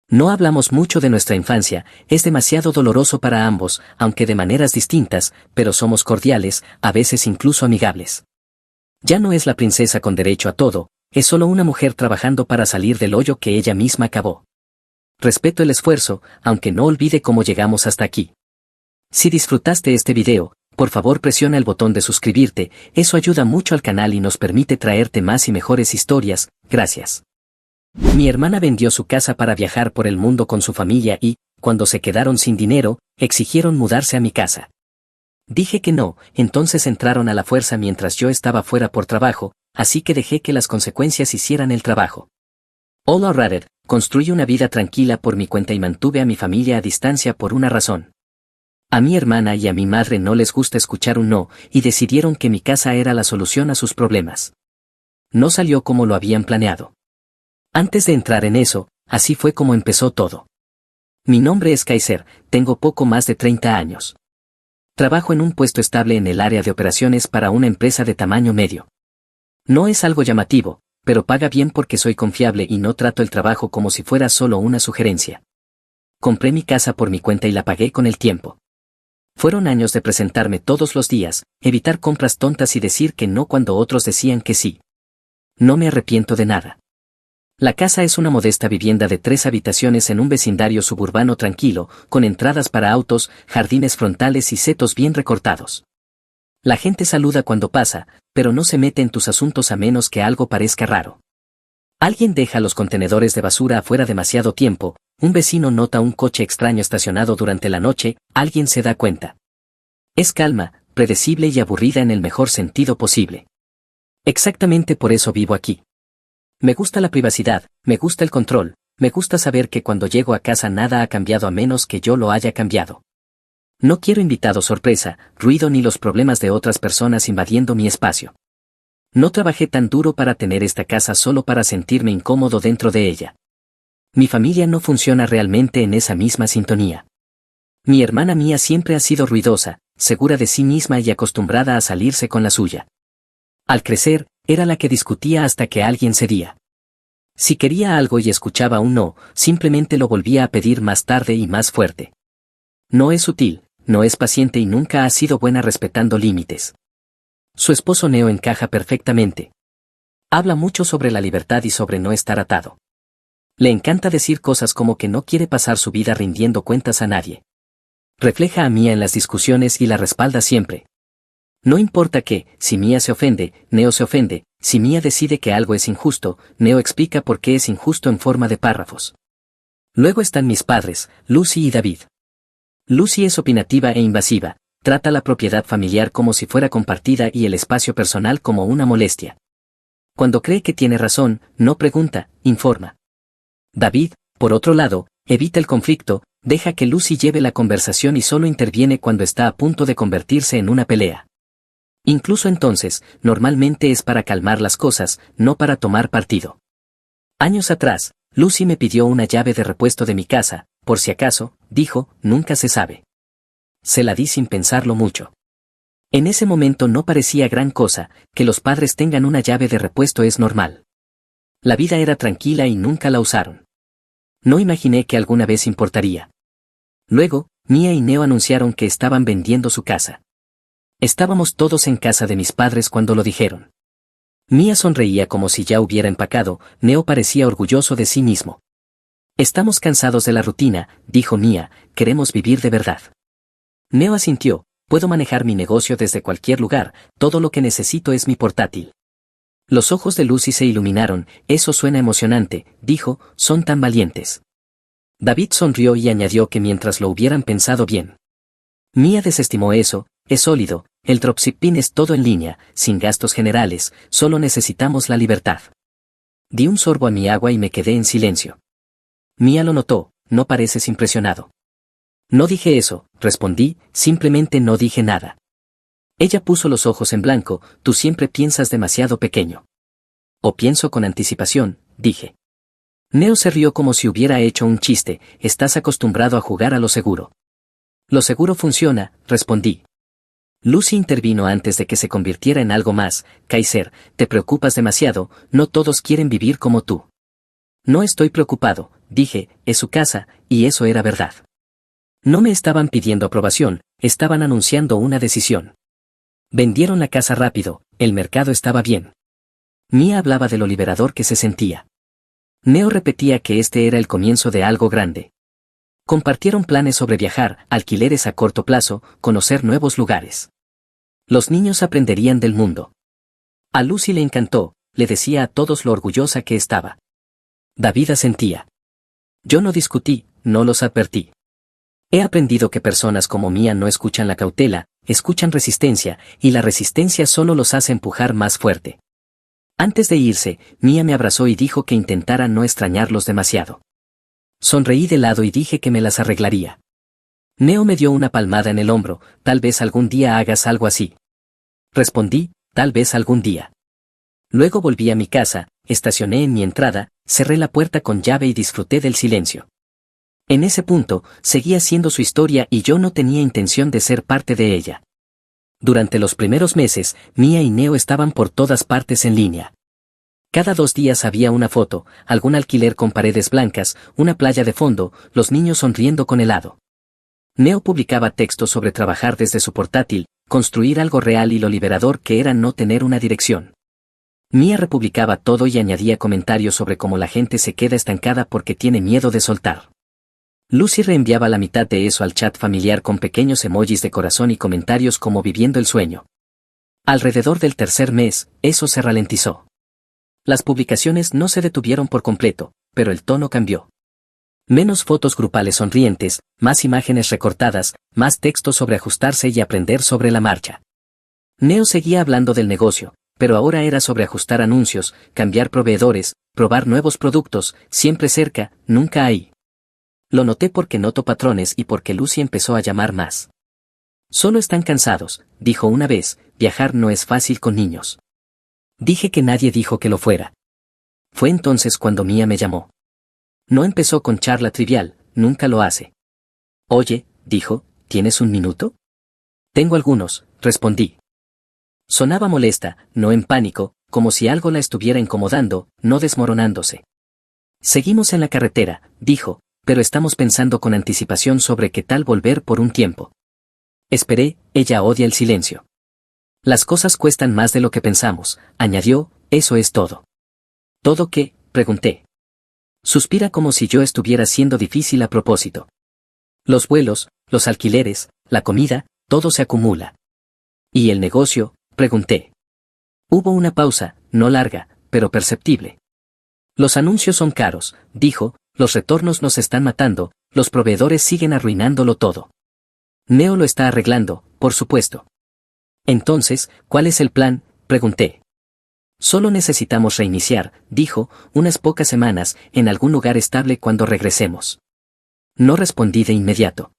No hablamos mucho de nuestra infancia, es demasiado doloroso para ambos, aunque de maneras distintas, pero somos cordiales, a veces incluso amigables. Ya no es la princesa con derecho a todo, es solo una mujer trabajando para salir del hoyo que ella misma cavó. Respeto el esfuerzo, aunque no olvide cómo llegamos hasta aquí. Si disfrutaste este video, por favor presiona el botón de suscribirte, eso ayuda mucho al canal y nos permite traerte más y mejores historias, gracias. Mi hermana vendió su casa para viajar por el mundo con su familia y, cuando se quedaron sin dinero, exigieron mudarse a mi casa. Dije que no, entonces entraron a la fuerza mientras yo estaba fuera por trabajo, así que dejé que las consecuencias hicieran el trabajo. All or rather, construí una vida tranquila por mi cuenta y mantuve a mi familia a distancia por una razón. A mi hermana y a mi madre no les gusta escuchar un no, y decidieron que mi casa era la solución a sus problemas. No salió como lo habían planeado. Antes de entrar en eso, así fue como empezó todo. Mi nombre es Kaiser, tengo poco más de 30 años. Trabajo en un puesto estable en el área de operaciones para una empresa de tamaño medio. No es algo llamativo, pero paga bien porque soy confiable y no trato el trabajo como si fuera solo una sugerencia. Compré mi casa por mi cuenta y la pagué con el tiempo. Fueron años de presentarme todos los días, evitar compras tontas y decir que no cuando otros decían que sí. No me arrepiento de nada. La casa es una modesta vivienda de 3 habitaciones en un vecindario suburbano tranquilo, con entradas para autos, jardines frontales y setos bien recortados. La gente saluda cuando pasa, pero no se mete en tus asuntos a menos que algo parezca raro. Alguien deja los contenedores de basura afuera demasiado tiempo, un vecino nota un coche extraño estacionado durante la noche, alguien se da cuenta. Es calma, predecible y aburrida en el mejor sentido posible. Exactamente por eso vivo aquí. Me gusta la privacidad, me gusta el control, me gusta saber que cuando llego a casa nada ha cambiado a menos que yo lo haya cambiado. No quiero invitados sorpresa, ruido ni los problemas de otras personas invadiendo mi espacio. No trabajé tan duro para tener esta casa solo para sentirme incómodo dentro de ella. Mi familia no funciona realmente en esa misma sintonía. Mi hermana mía siempre ha sido ruidosa, segura de sí misma y acostumbrada a salirse con la suya. Al crecer, era la que discutía hasta que alguien cedía. Si quería algo y escuchaba un no, simplemente lo volvía a pedir más tarde y más fuerte. No es sutil, no es paciente y nunca ha sido buena respetando límites. Su esposo Neo encaja perfectamente. Habla mucho sobre la libertad y sobre no estar atado. Le encanta decir cosas como que no quiere pasar su vida rindiendo cuentas a nadie. Refleja a Mia en las discusiones y la respalda siempre. No importa que, si Mia se ofende, Neo se ofende, si Mia decide que algo es injusto, Neo explica por qué es injusto en forma de párrafos. Luego están mis padres, Lucy y David. Lucy es opinativa e invasiva, trata la propiedad familiar como si fuera compartida y el espacio personal como una molestia. Cuando cree que tiene razón, no pregunta, informa. David, por otro lado, evita el conflicto, deja que Lucy lleve la conversación y solo interviene cuando está a punto de convertirse en una pelea. Incluso entonces, normalmente es para calmar las cosas, no para tomar partido. Años atrás, Lucy me pidió una llave de repuesto de mi casa, por si acaso, dijo, nunca se sabe. Se la di sin pensarlo mucho. En ese momento no parecía gran cosa, que los padres tengan una llave de repuesto es normal. La vida era tranquila y nunca la usaron. No imaginé que alguna vez importaría. Luego, Mia y Neo anunciaron que estaban vendiendo su casa. Estábamos todos en casa de mis padres cuando lo dijeron. Mia sonreía como si ya hubiera empacado, Neo parecía orgulloso de sí mismo. Estamos cansados de la rutina, dijo Mia, queremos vivir de verdad. Neo asintió, puedo manejar mi negocio desde cualquier lugar, todo lo que necesito es mi portátil. Los ojos de Lucy se iluminaron, eso suena emocionante, dijo, son tan valientes. David sonrió y añadió que mientras lo hubieran pensado bien. Mia desestimó eso, es sólido, el dropshipping es todo en línea, sin gastos generales, solo necesitamos la libertad. Di un sorbo a mi agua y me quedé en silencio. Mia lo notó, no pareces impresionado. No dije eso, respondí, simplemente no dije nada. Ella puso los ojos en blanco, tú siempre piensas demasiado pequeño. O pienso con anticipación, dije. Neo se rió como si hubiera hecho un chiste, estás acostumbrado a jugar a lo seguro. Lo seguro funciona, respondí. Lucy intervino antes de que se convirtiera en algo más, Kaiser, te preocupas demasiado, no todos quieren vivir como tú. No estoy preocupado, dije, es su casa, y eso era verdad. No me estaban pidiendo aprobación, estaban anunciando una decisión. Vendieron la casa rápido, el mercado estaba bien. Mia hablaba de lo liberador que se sentía. Neo repetía que este era el comienzo de algo grande. Compartieron planes sobre viajar, alquileres a corto plazo, conocer nuevos lugares. Los niños aprenderían del mundo. A Lucy le encantó, le decía a todos lo orgullosa que estaba. David asentía. Yo no discutí, no los advertí. He aprendido que personas como Mia no escuchan la cautela, escuchan resistencia, y la resistencia solo los hace empujar más fuerte. Antes de irse, Mia me abrazó y dijo que intentara no extrañarlos demasiado. Sonreí de lado y dije que me las arreglaría. Neo me dio una palmada en el hombro, tal vez algún día hagas algo así. Respondí, tal vez algún día. Luego volví a mi casa, estacioné en mi entrada, cerré la puerta con llave y disfruté del silencio. En ese punto, seguía siendo su historia y yo no tenía intención de ser parte de ella. Durante los primeros meses, Mia y Neo estaban por todas partes en línea. Cada 2 días había una foto, algún alquiler con paredes blancas, una playa de fondo, los niños sonriendo con helado. Neo publicaba textos sobre trabajar desde su portátil, construir algo real y lo liberador que era no tener una dirección. Mia republicaba todo y añadía comentarios sobre cómo la gente se queda estancada porque tiene miedo de soltar. Lucy reenviaba la mitad de eso al chat familiar con pequeños emojis de corazón y comentarios como viviendo el sueño. Alrededor del 3er mes, eso se ralentizó. Las publicaciones no se detuvieron por completo, pero el tono cambió. Menos fotos grupales sonrientes, más imágenes recortadas, más textos sobre ajustarse y aprender sobre la marcha. Neo seguía hablando del negocio, pero ahora era sobre ajustar anuncios, cambiar proveedores, probar nuevos productos, siempre cerca, nunca ahí. Lo noté porque noto patrones y porque Lucy empezó a llamar más. Solo están cansados, dijo una vez, viajar no es fácil con niños. Dije que nadie dijo que lo fuera. Fue entonces cuando Mia me llamó. No empezó con charla trivial, nunca lo hace. Oye, dijo, ¿tienes un minuto? Tengo algunos, respondí. Sonaba molesta, no en pánico, como si algo la estuviera incomodando, no desmoronándose. Seguimos en la carretera, dijo, pero estamos pensando con anticipación sobre qué tal volver por un tiempo. Esperé, ella odia el silencio. Las cosas cuestan más de lo que pensamos, añadió, eso es todo. ¿Todo qué? Pregunté. Suspira como si yo estuviera siendo difícil a propósito. Los vuelos, los alquileres, la comida, todo se acumula. ¿Y el negocio? Pregunté. Hubo una pausa, no larga, pero perceptible. Los anuncios son caros, dijo, los retornos nos están matando, los proveedores siguen arruinándolo todo. Neo lo está arreglando, por supuesto. Entonces, ¿cuál es el plan? Pregunté. Solo necesitamos reiniciar, dijo, unas pocas semanas, en algún lugar estable cuando regresemos. No respondí de inmediato.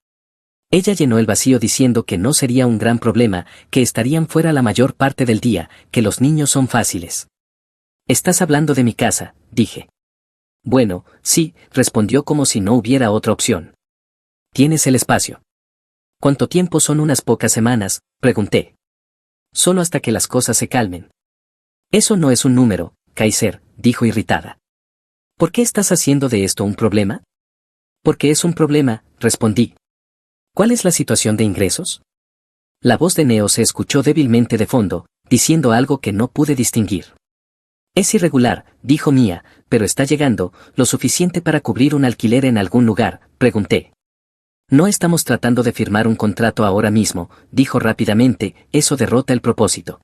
Ella llenó el vacío diciendo que no sería un gran problema, que estarían fuera la mayor parte del día, que los niños son fáciles. Estás hablando de mi casa, dije. Bueno, sí, respondió como si no hubiera otra opción. ¿Tienes el espacio? ¿Cuánto tiempo son unas pocas semanas? Pregunté. Solo hasta que las cosas se calmen. Eso no es un número, Kaiser, dijo irritada. ¿Por qué estás haciendo de esto un problema? Porque es un problema, respondí. ¿Cuál es la situación de ingresos? La voz de Neo se escuchó débilmente de fondo, diciendo algo que no pude distinguir. Es irregular, dijo Mía, pero está llegando, lo suficiente para cubrir un alquiler en algún lugar, pregunté. No estamos tratando de firmar un contrato ahora mismo, dijo rápidamente, eso derrota el propósito.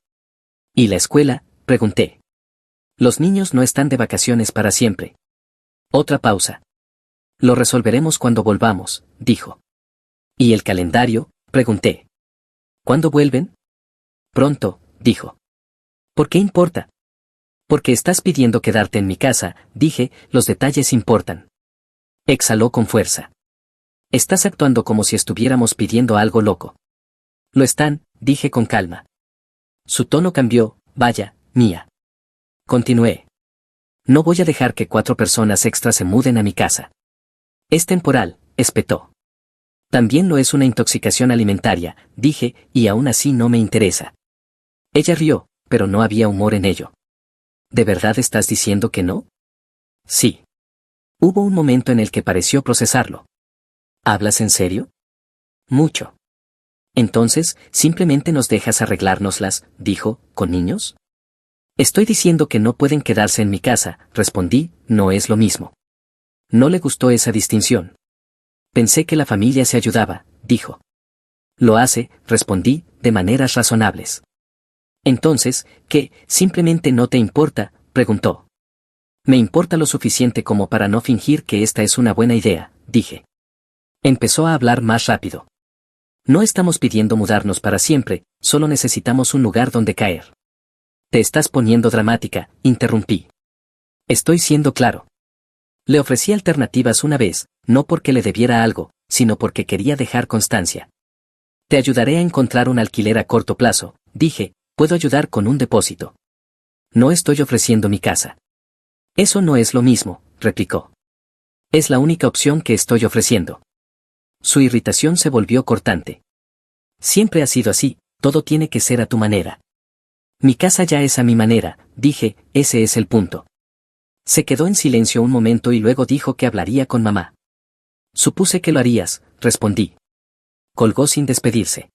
¿Y la escuela? Pregunté. Los niños no están de vacaciones para siempre. Otra pausa. Lo resolveremos cuando volvamos, dijo. ¿Y el calendario? Pregunté. ¿Cuándo vuelven? Pronto, dijo. ¿Por qué importa? Porque estás pidiendo quedarte en mi casa, dije, los detalles importan. Exhaló con fuerza. Estás actuando como si estuviéramos pidiendo algo loco. Lo están, dije con calma. Su tono cambió, vaya, Mía. Continué. No voy a dejar que 4 personas extra se muden a mi casa. Es temporal, espetó. También lo es una intoxicación alimentaria, dije, y aún así no me interesa. Ella rió, pero no había humor en ello. ¿De verdad estás diciendo que no? Sí. Hubo un momento en el que pareció procesarlo. ¿Hablas en serio? Mucho. Entonces, simplemente nos dejas arreglárnoslas, dijo, ¿con niños? Estoy diciendo que no pueden quedarse en mi casa, respondí, no es lo mismo. No le gustó esa distinción. Pensé que la familia se ayudaba, dijo. Lo hace, respondí, de maneras razonables. Entonces, ¿qué, simplemente no te importa? Preguntó. Me importa lo suficiente como para no fingir que esta es una buena idea, dije. Empezó a hablar más rápido. No estamos pidiendo mudarnos para siempre, solo necesitamos un lugar donde caer. Te estás poniendo dramática, interrumpí. Estoy siendo claro. Le ofrecí alternativas una vez, no porque le debiera algo, sino porque quería dejar constancia. Te ayudaré a encontrar un alquiler a corto plazo, dije, puedo ayudar con un depósito. No estoy ofreciendo mi casa. Eso no es lo mismo, replicó. Es la única opción que estoy ofreciendo. Su irritación se volvió cortante. Siempre ha sido así, todo tiene que ser a tu manera. Mi casa ya es a mi manera, dije, ese es el punto. Se quedó en silencio un momento y luego dijo que hablaría con mamá. Supuse que lo harías, respondí. Colgó sin despedirse.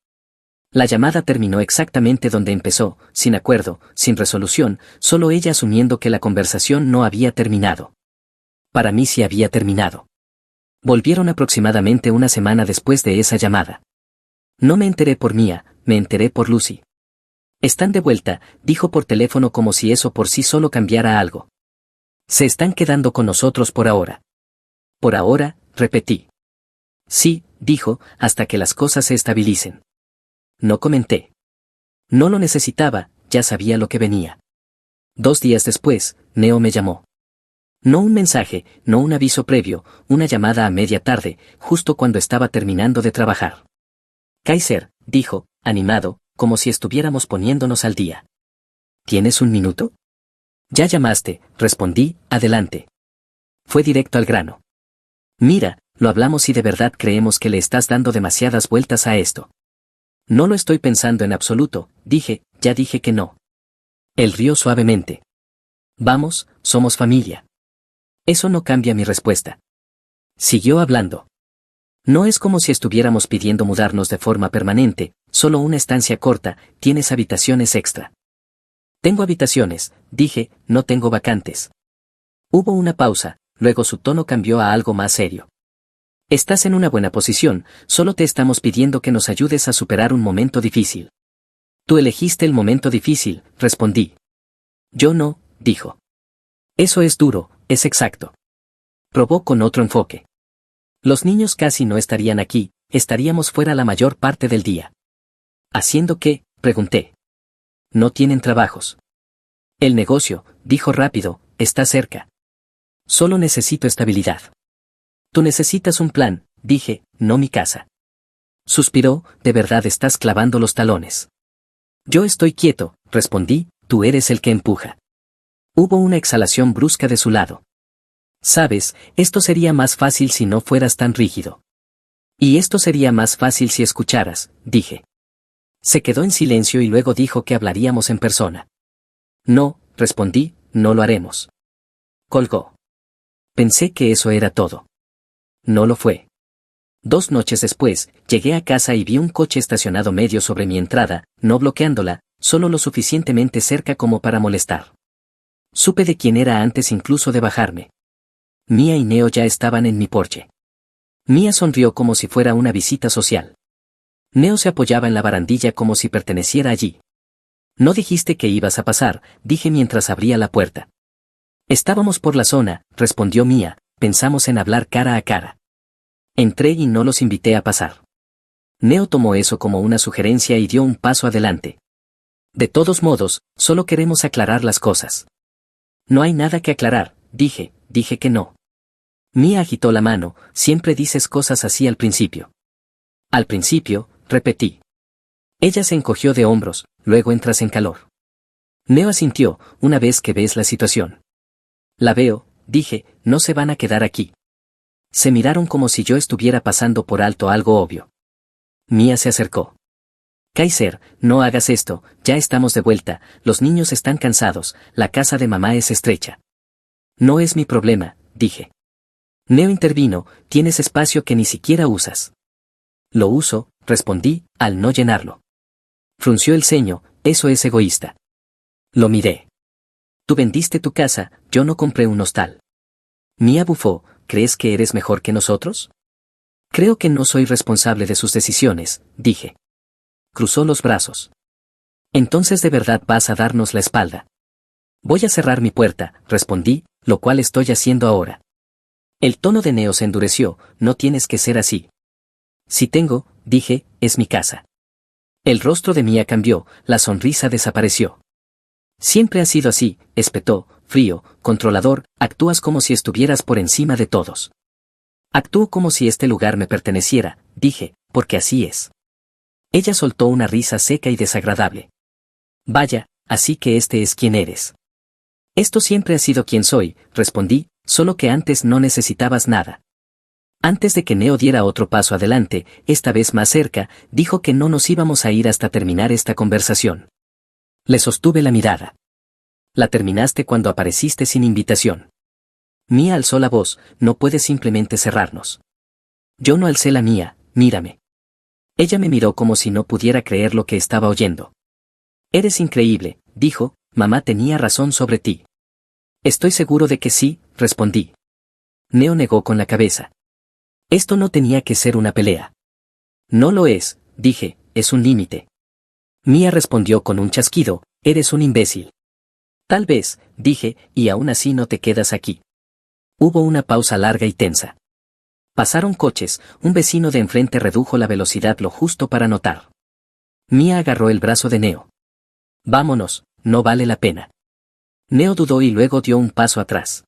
La llamada terminó exactamente donde empezó, sin acuerdo, sin resolución, solo ella asumiendo que la conversación no había terminado. Para mí sí había terminado. Volvieron aproximadamente una semana después de esa llamada. No me enteré por Mía, me enteré por Lucy. Están de vuelta, dijo por teléfono como si eso por sí solo cambiara algo. Se están quedando con nosotros por ahora. Por ahora, repetí. Sí, dijo, hasta que las cosas se estabilicen. No comenté. No lo necesitaba, ya sabía lo que venía. 2 días después, Neo me llamó. No un mensaje, no un aviso previo, una llamada a media tarde, justo cuando estaba terminando de trabajar. Kaiser, dijo, animado, como si estuviéramos poniéndonos al día. ¿Tienes un minuto? Ya llamaste, respondí, adelante. Fue directo al grano. Mira, lo hablamos y de verdad creemos que le estás dando demasiadas vueltas a esto. No lo estoy pensando en absoluto, dije, ya dije que no. Él rió suavemente. Vamos, somos familia. Eso no cambia mi respuesta. Siguió hablando. No es como si estuviéramos pidiendo mudarnos de forma permanente, solo una estancia corta, tienes habitaciones extra. Tengo habitaciones, dije, no tengo vacantes. Hubo una pausa, luego su tono cambió a algo más serio. Estás en una buena posición, solo te estamos pidiendo que nos ayudes a superar un momento difícil. Tú elegiste el momento difícil, respondí. Yo no, dijo. Eso es duro, es exacto. Probó con otro enfoque. Los niños casi no estarían aquí, estaríamos fuera la mayor parte del día. ¿Haciendo qué? Pregunté. No tienen trabajos. El negocio, dijo rápido, está cerca. Solo necesito estabilidad. Tú necesitas un plan, dije, no mi casa. Suspiró, de verdad estás clavando los talones. Yo estoy quieto, respondí, tú eres el que empuja. Hubo una exhalación brusca de su lado. Sabes, esto sería más fácil si no fueras tan rígido. Y esto sería más fácil si escucharas, dije. Se quedó en silencio y luego dijo que hablaríamos en persona. No, respondí, no lo haremos. Colgó. Pensé que eso era todo. No lo fue. 2 noches después, llegué a casa y vi un coche estacionado medio sobre mi entrada, no bloqueándola, solo lo suficientemente cerca como para molestar. Supe de quién era antes incluso de bajarme. Mía y Neo ya estaban en mi porche. Mía sonrió como si fuera una visita social. Neo se apoyaba en la barandilla como si perteneciera allí. No dijiste que ibas a pasar, dije mientras abría la puerta. Estábamos por la zona, respondió Mía, pensamos en hablar cara a cara. Entré y no los invité a pasar. Neo tomó eso como una sugerencia y dio un paso adelante. De todos modos, solo queremos aclarar las cosas. No hay nada que aclarar, dije que no. Mía agitó la mano, siempre dices cosas así al principio. Al principio, repetí. Ella se encogió de hombros, luego entras en calor. Neo asintió, una vez que ves la situación. La veo, dije, no se van a quedar aquí. Se miraron como si yo estuviera pasando por alto algo obvio. Mía se acercó. Kaiser, no hagas esto, ya estamos de vuelta, los niños están cansados, la casa de mamá es estrecha. No es mi problema, dije. Neo intervino, tienes espacio que ni siquiera usas. Lo uso, respondí, al no llenarlo. Frunció el ceño, eso es egoísta. Lo miré. Tú vendiste tu casa, yo no compré un hostal. Mía bufó, ¿crees que eres mejor que nosotros? Creo que no soy responsable de sus decisiones, dije. Cruzó los brazos. Entonces de verdad vas a darnos la espalda. Voy a cerrar mi puerta, respondí, lo cual estoy haciendo ahora. El tono de Neo se endureció, no tienes que ser así. Si tengo, dije, es mi casa. El rostro de Mía cambió, la sonrisa desapareció. Siempre has sido así, espetó, frío, controlador, actúas como si estuvieras por encima de todos. Actúo como si este lugar me perteneciera, dije, porque así es. Ella soltó una risa seca y desagradable. Vaya, así que este es quien eres. Esto siempre ha sido quien soy, respondí, solo que antes no necesitabas nada. Antes de que Neo diera otro paso adelante, esta vez más cerca, dijo que no nos íbamos a ir hasta terminar esta conversación. Le sostuve la mirada. La terminaste cuando apareciste sin invitación. Mía alzó la voz, no puedes simplemente cerrarnos. Yo no alcé la mía, mírame. Ella me miró como si no pudiera creer lo que estaba oyendo. Eres increíble, dijo, mamá tenía razón sobre ti. Estoy seguro de que sí, respondí. Neo negó con la cabeza. Esto no tenía que ser una pelea. No lo es, dije, es un límite. Mía respondió con un chasquido, eres un imbécil. Tal vez, dije, y aún así no te quedas aquí. Hubo una pausa larga y tensa. Pasaron coches, un vecino de enfrente redujo la velocidad lo justo para notar. Mía agarró el brazo de Neo. Vámonos, no vale la pena. Neo dudó y luego dio un paso atrás.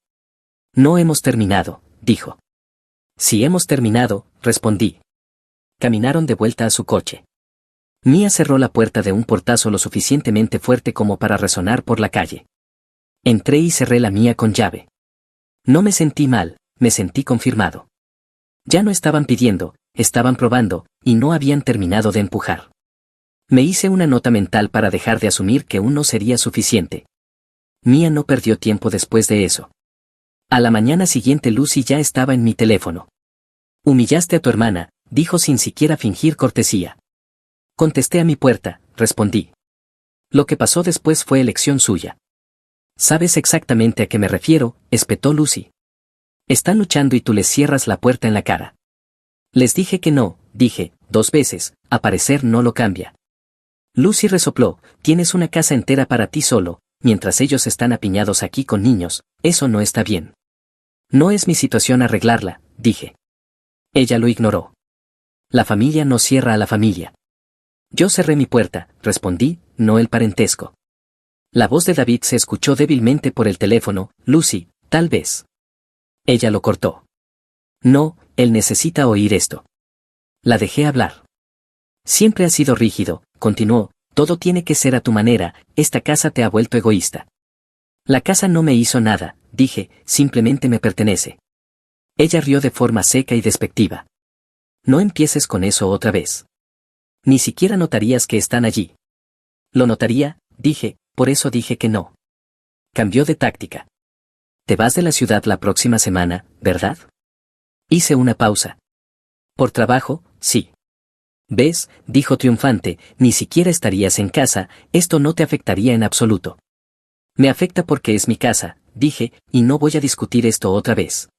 No hemos terminado, dijo. Si hemos terminado, respondí. Caminaron de vuelta a su coche. Mía cerró la puerta de un portazo lo suficientemente fuerte como para resonar por la calle. Entré y cerré la mía con llave. No me sentí mal, me sentí confirmado. Ya no estaban pidiendo, estaban probando, y no habían terminado de empujar. Me hice una nota mental para dejar de asumir que un no sería suficiente. Mía no perdió tiempo después de eso. A la mañana siguiente Lucy ya estaba en mi teléfono. Humillaste a tu hermana, dijo sin siquiera fingir cortesía. Contesté a mi puerta, respondí. Lo que pasó después fue elección suya. ¿Sabes exactamente a qué me refiero?, espetó Lucy. Están luchando y tú les cierras la puerta en la cara. Les dije que no, dije, 2 veces, a parecer no lo cambia. Lucy resopló, tienes una casa entera para ti solo, mientras ellos están apiñados aquí con niños, eso no está bien. No es mi situación arreglarla, dije. Ella lo ignoró. La familia no cierra a la familia. Yo cerré mi puerta, respondí, no el parentesco. La voz de David se escuchó débilmente por el teléfono, Lucy, tal vez. Ella lo cortó. No, él necesita oír esto. La dejé hablar. Siempre has sido rígido, continuó, todo tiene que ser a tu manera, esta casa te ha vuelto egoísta. La casa no me hizo nada, dije, simplemente me pertenece. Ella rió de forma seca y despectiva. No empieces con eso otra vez. Ni siquiera notarías que están allí. Lo notaría, dije, por eso dije que no. Cambió de táctica. Te vas de la ciudad la próxima semana, ¿verdad? Hice una pausa. Por trabajo, sí. ¿Ves?, dijo triunfante, ni siquiera estarías en casa, esto no te afectaría en absoluto. Me afecta porque es mi casa, dije, y no voy a discutir esto otra vez.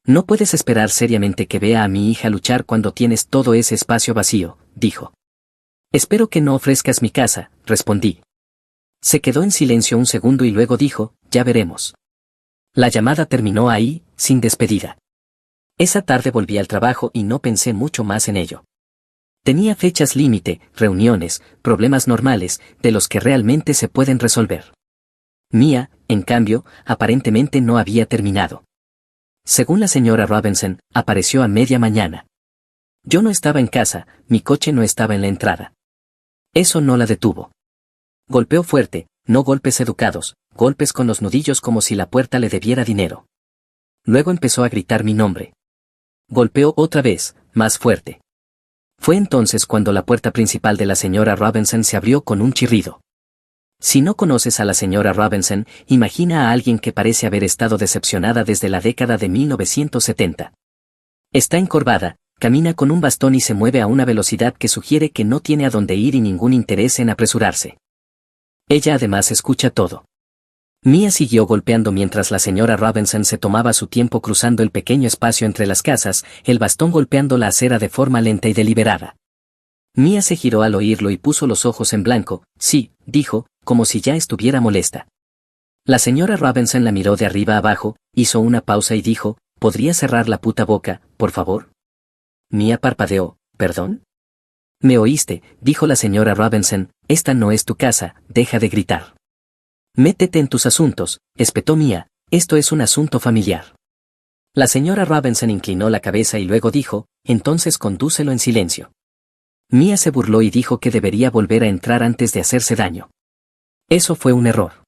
No puedes esperar seriamente que vea a mi hija luchar cuando tienes todo ese espacio vacío, dijo. Espero que no ofrezcas mi casa, respondí. Se quedó en silencio un segundo y luego dijo, ya veremos. La llamada terminó ahí, sin despedida. Esa tarde volví al trabajo y no pensé mucho más en ello. Tenía fechas límite, reuniones, problemas normales, de los que realmente se pueden resolver. Mía, en cambio, aparentemente no había terminado. Según la señora Robinson, apareció a media mañana. Yo no estaba en casa, mi coche no estaba en la entrada. Eso no la detuvo. Golpeó fuerte, no golpes educados, golpes con los nudillos como si la puerta le debiera dinero. Luego empezó a gritar mi nombre. Golpeó otra vez, más fuerte. Fue entonces cuando la puerta principal de la señora Robinson se abrió con un chirrido. Si no conoces a la señora Robinson, imagina a alguien que parece haber estado decepcionada desde la década de 1970. Está encorvada, camina con un bastón y se mueve a una velocidad que sugiere que no tiene a dónde ir y ningún interés en apresurarse. Ella además escucha todo. Mía siguió golpeando mientras la señora Robinson se tomaba su tiempo cruzando el pequeño espacio entre las casas, el bastón golpeando la acera de forma lenta y deliberada. Mía se giró al oírlo y puso los ojos en blanco. Sí, dijo, como si ya estuviera molesta. La señora Robinson la miró de arriba abajo, hizo una pausa y dijo, ¿podría cerrar la puta boca, por favor? Mía parpadeó, ¿perdón? Me oíste, dijo la señora Robinson, esta no es tu casa, deja de gritar. Métete en tus asuntos, espetó Mía, esto es un asunto familiar. La señora Robinson inclinó la cabeza y luego dijo, entonces condúcelo en silencio. Mía se burló y dijo que debería volver a entrar antes de hacerse daño. Eso fue un error.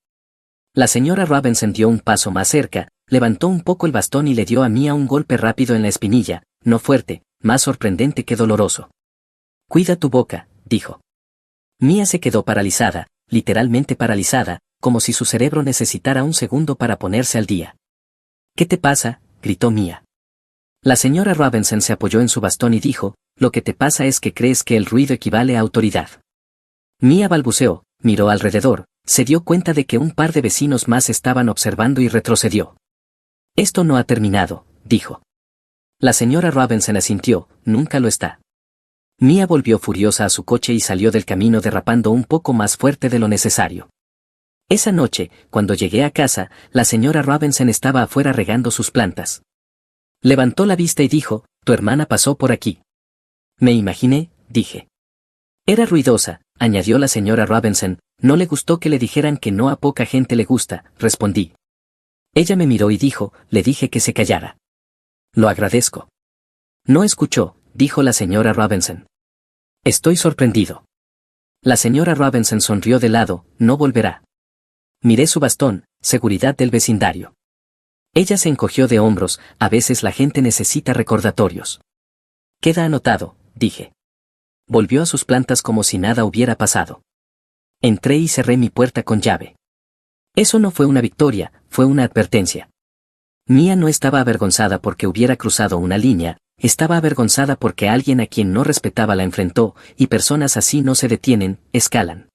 La señora Robinson dio un paso más cerca, levantó un poco el bastón y le dio a Mía un golpe rápido en la espinilla, no fuerte, más sorprendente que doloroso. Cuida tu boca, dijo. Mía se quedó paralizada, literalmente paralizada, como si su cerebro necesitara un segundo para ponerse al día. ¿Qué te pasa?, gritó Mía. La señora Robinson se apoyó en su bastón y dijo, lo que te pasa es que crees que el ruido equivale a autoridad. Mía balbuceó, miró alrededor, se dio cuenta de que un par de vecinos más estaban observando y retrocedió. Esto no ha terminado, dijo. La señora Robinson asintió, nunca lo está. Mía volvió furiosa a su coche y salió del camino derrapando un poco más fuerte de lo necesario. Esa noche, cuando llegué a casa, la señora Robinson estaba afuera regando sus plantas. Levantó la vista y dijo, tu hermana pasó por aquí. Me imaginé, dije. Era ruidosa, añadió la señora Robinson, no le gustó que le dijeran que no a poca gente le gusta, respondí. Ella me miró y dijo, le dije que se callara. Lo agradezco. No escuchó, dijo la señora Robinson. Estoy sorprendido. La señora Robinson sonrió de lado, no volverá. Miré su bastón, seguridad del vecindario. Ella se encogió de hombros, a veces la gente necesita recordatorios. Queda anotado, dije. Volvió a sus plantas como si nada hubiera pasado. Entré y cerré mi puerta con llave. Eso no fue una victoria, fue una advertencia. Mía no estaba avergonzada porque hubiera cruzado una línea, estaba avergonzada porque alguien a quien no respetaba la enfrentó, y personas así no se detienen, escalan.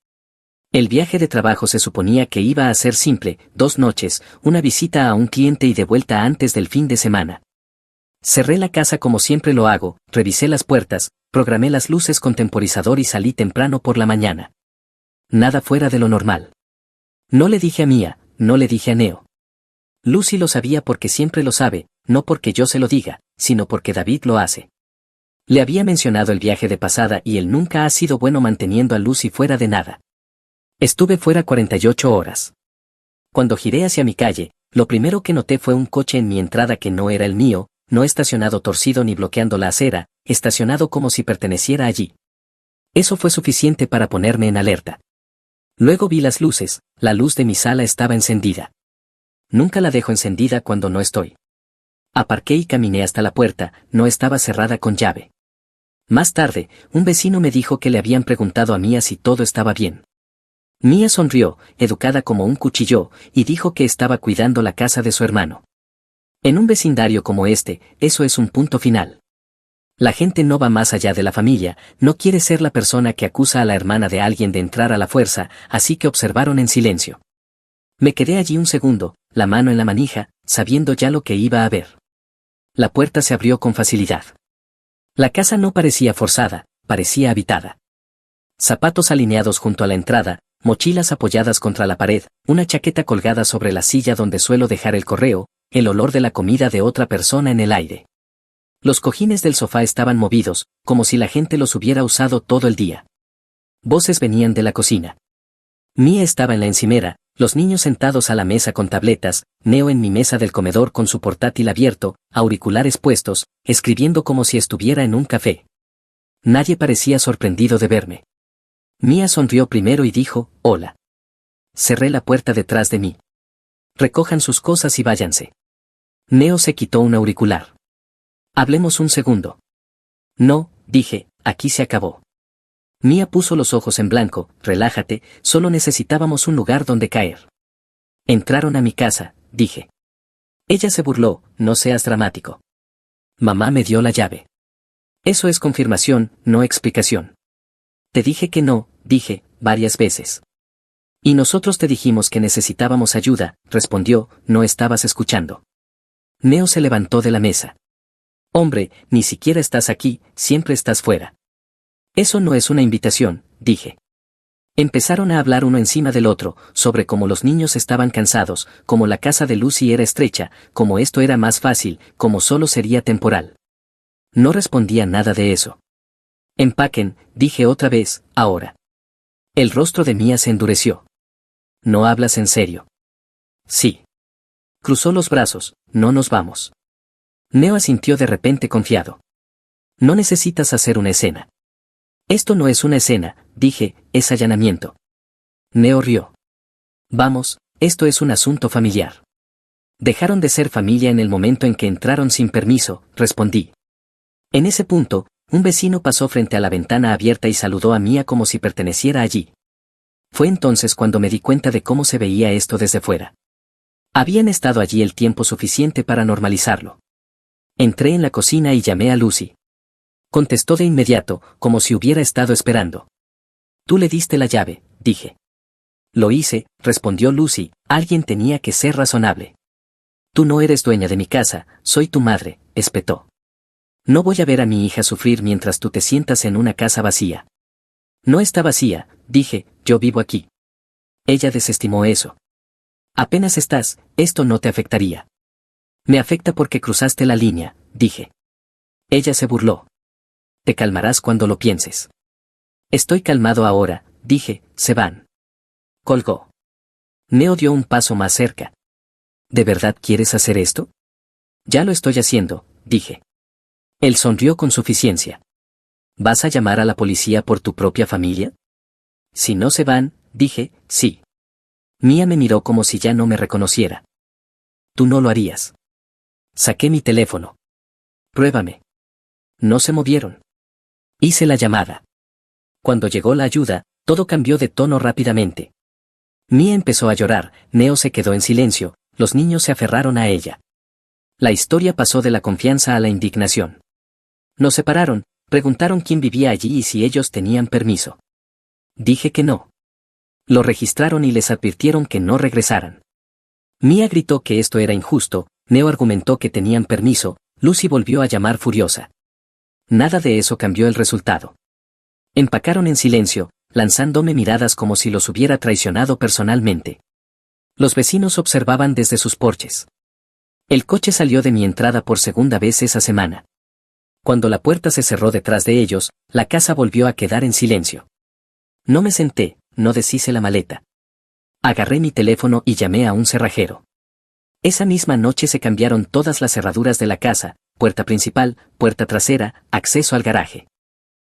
El viaje de trabajo se suponía que iba a ser simple, 2 noches, una visita a un cliente y de vuelta antes del fin de semana. Cerré la casa como siempre lo hago, revisé las puertas, programé las luces con temporizador y salí temprano por la mañana. Nada fuera de lo normal. No le dije a Mía, no le dije a Neo. Lucy lo sabía porque siempre lo sabe, no porque yo se lo diga, sino porque David lo hace. Le había mencionado el viaje de pasada y él nunca ha sido bueno manteniendo a Lucy fuera de nada. Estuve fuera 48 horas. Cuando giré hacia mi calle, lo primero que noté fue un coche en mi entrada que no era el mío, no estacionado torcido ni bloqueando la acera, estacionado como si perteneciera allí. Eso fue suficiente para ponerme en alerta. Luego vi las luces, la luz de mi sala estaba encendida. Nunca la dejo encendida cuando no estoy. Aparqué y caminé hasta la puerta, no estaba cerrada con llave. Más tarde, un vecino me dijo que le habían preguntado a Mía si todo estaba bien. Mía sonrió, educada como un cuchillo, y dijo que estaba cuidando la casa de su hermano. En un vecindario como este, eso es un punto final. La gente no va más allá de la familia, no quiere ser la persona que acusa a la hermana de alguien de entrar a la fuerza, así que observaron en silencio. Me quedé allí un segundo, la mano en la manija, sabiendo ya lo que iba a ver. La puerta se abrió con facilidad. La casa no parecía forzada, parecía habitada. Zapatos alineados junto a la entrada, mochilas apoyadas contra la pared, una chaqueta colgada sobre la silla donde suelo dejar el correo, el olor de la comida de otra persona en el aire. Los cojines del sofá estaban movidos, como si la gente los hubiera usado todo el día. Voces venían de la cocina. Mía estaba en la encimera, los niños sentados a la mesa con tabletas, Neo en mi mesa del comedor con su portátil abierto, auriculares puestos, escribiendo como si estuviera en un café. Nadie parecía sorprendido de verme. Mía sonrió primero y dijo, hola. Cerré la puerta detrás de mí. Recojan sus cosas y váyanse. Neo se quitó un auricular. Hablemos un segundo. No, dije, aquí se acabó. Mía puso los ojos en blanco, relájate, solo necesitábamos un lugar donde caer. Entraron a mi casa, dije. Ella se burló, no seas dramático. Mamá me dio la llave. Eso es confirmación, no explicación. Te dije que no, dije, varias veces. Y nosotros te dijimos que necesitábamos ayuda, respondió, no estabas escuchando. Neo se levantó de la mesa. Hombre, ni siquiera estás aquí, siempre estás fuera. Eso no es una invitación, dije. Empezaron a hablar uno encima del otro, sobre cómo los niños estaban cansados, cómo la casa de Lucy era estrecha, cómo esto era más fácil, cómo solo sería temporal. No respondía nada de eso. Empaquen, dije otra vez, ahora. El rostro de Mía se endureció. ¿No hablas en serio? Sí. Cruzó los brazos, no nos vamos. Neo asintió de repente confiado. No necesitas hacer una escena. Esto no es una escena, dije, es allanamiento. Neo rió. Vamos, esto es un asunto familiar. Dejaron de ser familia en el momento en que entraron sin permiso, respondí. En ese punto, un vecino pasó frente a la ventana abierta y saludó a Mía como si perteneciera allí. Fue entonces cuando me di cuenta de cómo se veía esto desde fuera. Habían estado allí el tiempo suficiente para normalizarlo. Entré en la cocina y llamé a Lucy. Contestó de inmediato, como si hubiera estado esperando. Tú le diste la llave, dije. Lo hice, respondió Lucy, alguien tenía que ser razonable. Tú no eres dueña de mi casa, soy tu madre, espetó. No voy a ver a mi hija sufrir mientras tú te sientas en una casa vacía. No está vacía, dije, yo vivo aquí. Ella desestimó eso. Apenas estás, esto no te afectaría. Me afecta porque cruzaste la línea, dije. Ella se burló. Te calmarás cuando lo pienses. Estoy calmado ahora, dije, se van. Colgó. Neo dio un paso más cerca. ¿De verdad quieres hacer esto? Ya lo estoy haciendo, dije. Él sonrió con suficiencia. ¿Vas a llamar a la policía por tu propia familia? Si no se van, dije, sí. Mía me miró como si ya no me reconociera. Tú no lo harías. Saqué mi teléfono. Pruébame. No se movieron. Hice la llamada. Cuando llegó la ayuda, todo cambió de tono rápidamente. Mía empezó a llorar, Neo se quedó en silencio, los niños se aferraron a ella. La historia pasó de la confianza a la indignación. Nos separaron, preguntaron quién vivía allí y si ellos tenían permiso. Dije que no. Lo registraron y les advirtieron que no regresaran. Mía gritó que esto era injusto, Neo argumentó que tenían permiso, Lucy volvió a llamar furiosa. Nada de eso cambió el resultado. Empacaron en silencio, lanzándome miradas como si los hubiera traicionado personalmente. Los vecinos observaban desde sus porches. El coche salió de mi entrada por segunda vez esa semana. Cuando la puerta se cerró detrás de ellos, la casa volvió a quedar en silencio. No me senté, no deshice la maleta. Agarré mi teléfono y llamé a un cerrajero. Esa misma noche se cambiaron todas las cerraduras de la casa, puerta principal, puerta trasera, acceso al garaje.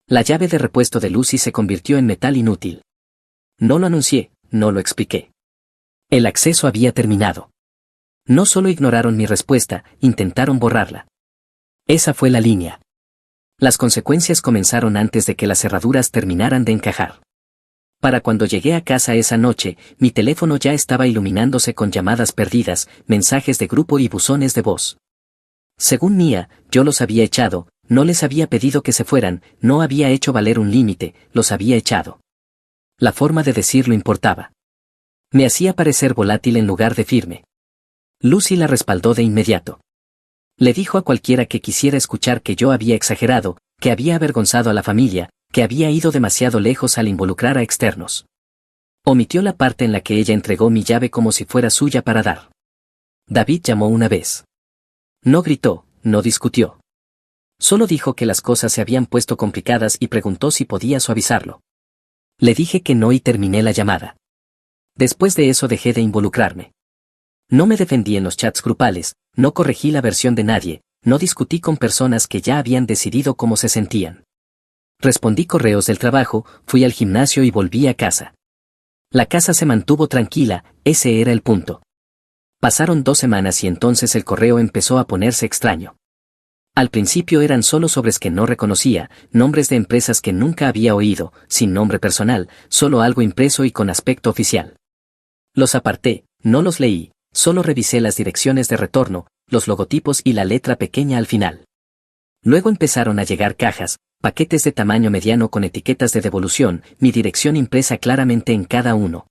La llave de repuesto de Lucy se convirtió en metal inútil. No lo anuncié, no lo expliqué. El acceso había terminado. No solo ignoraron mi respuesta, intentaron borrarla. Esa fue la línea. Las consecuencias comenzaron antes de que las cerraduras terminaran de encajar. Para cuando llegué a casa esa noche, mi teléfono ya estaba iluminándose con llamadas perdidas, mensajes de grupo y buzones de voz. Según Mía, yo los había echado, no les había pedido que se fueran, no había hecho valer un límite, los había echado. La forma de decirlo importaba. Me hacía parecer volátil en lugar de firme. Lucy la respaldó de inmediato. Le dijo a cualquiera que quisiera escuchar que yo había exagerado, que había avergonzado a la familia, que había ido demasiado lejos al involucrar a externos. Omitió la parte en la que ella entregó mi llave como si fuera suya para dar. David llamó una vez. No gritó, no discutió. Solo dijo que las cosas se habían puesto complicadas y preguntó si podía suavizarlo. Le dije que no y terminé la llamada. Después de eso dejé de involucrarme. No me defendí en los chats grupales, no corregí la versión de nadie, no discutí con personas que ya habían decidido cómo se sentían. Respondí correos del trabajo, fui al gimnasio y volví a casa. La casa se mantuvo tranquila, ese era el punto. Pasaron 2 semanas y entonces el correo empezó a ponerse extraño. Al principio eran solo sobres que no reconocía, nombres de empresas que nunca había oído, sin nombre personal, solo algo impreso y con aspecto oficial. Los aparté, no los leí, solo revisé las direcciones de retorno, los logotipos y la letra pequeña al final. Luego empezaron a llegar cajas, paquetes de tamaño mediano con etiquetas de devolución, mi dirección impresa claramente en cada uno.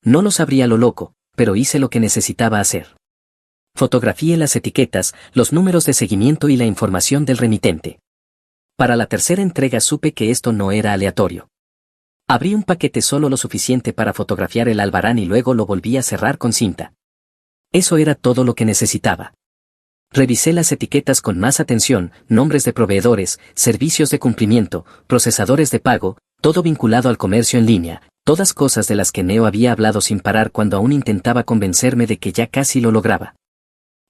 No los abrí a lo loco, pero hice lo que necesitaba hacer. Fotografié las etiquetas, los números de seguimiento y la información del remitente. Para la tercera entrega supe que esto no era aleatorio. Abrí un paquete solo lo suficiente para fotografiar el albarán y luego lo volví a cerrar con cinta. Eso era todo lo que necesitaba. Revisé las etiquetas con más atención, nombres de proveedores, servicios de cumplimiento, procesadores de pago, todo vinculado al comercio en línea, todas cosas de las que Neo había hablado sin parar cuando aún intentaba convencerme de que ya casi lo lograba.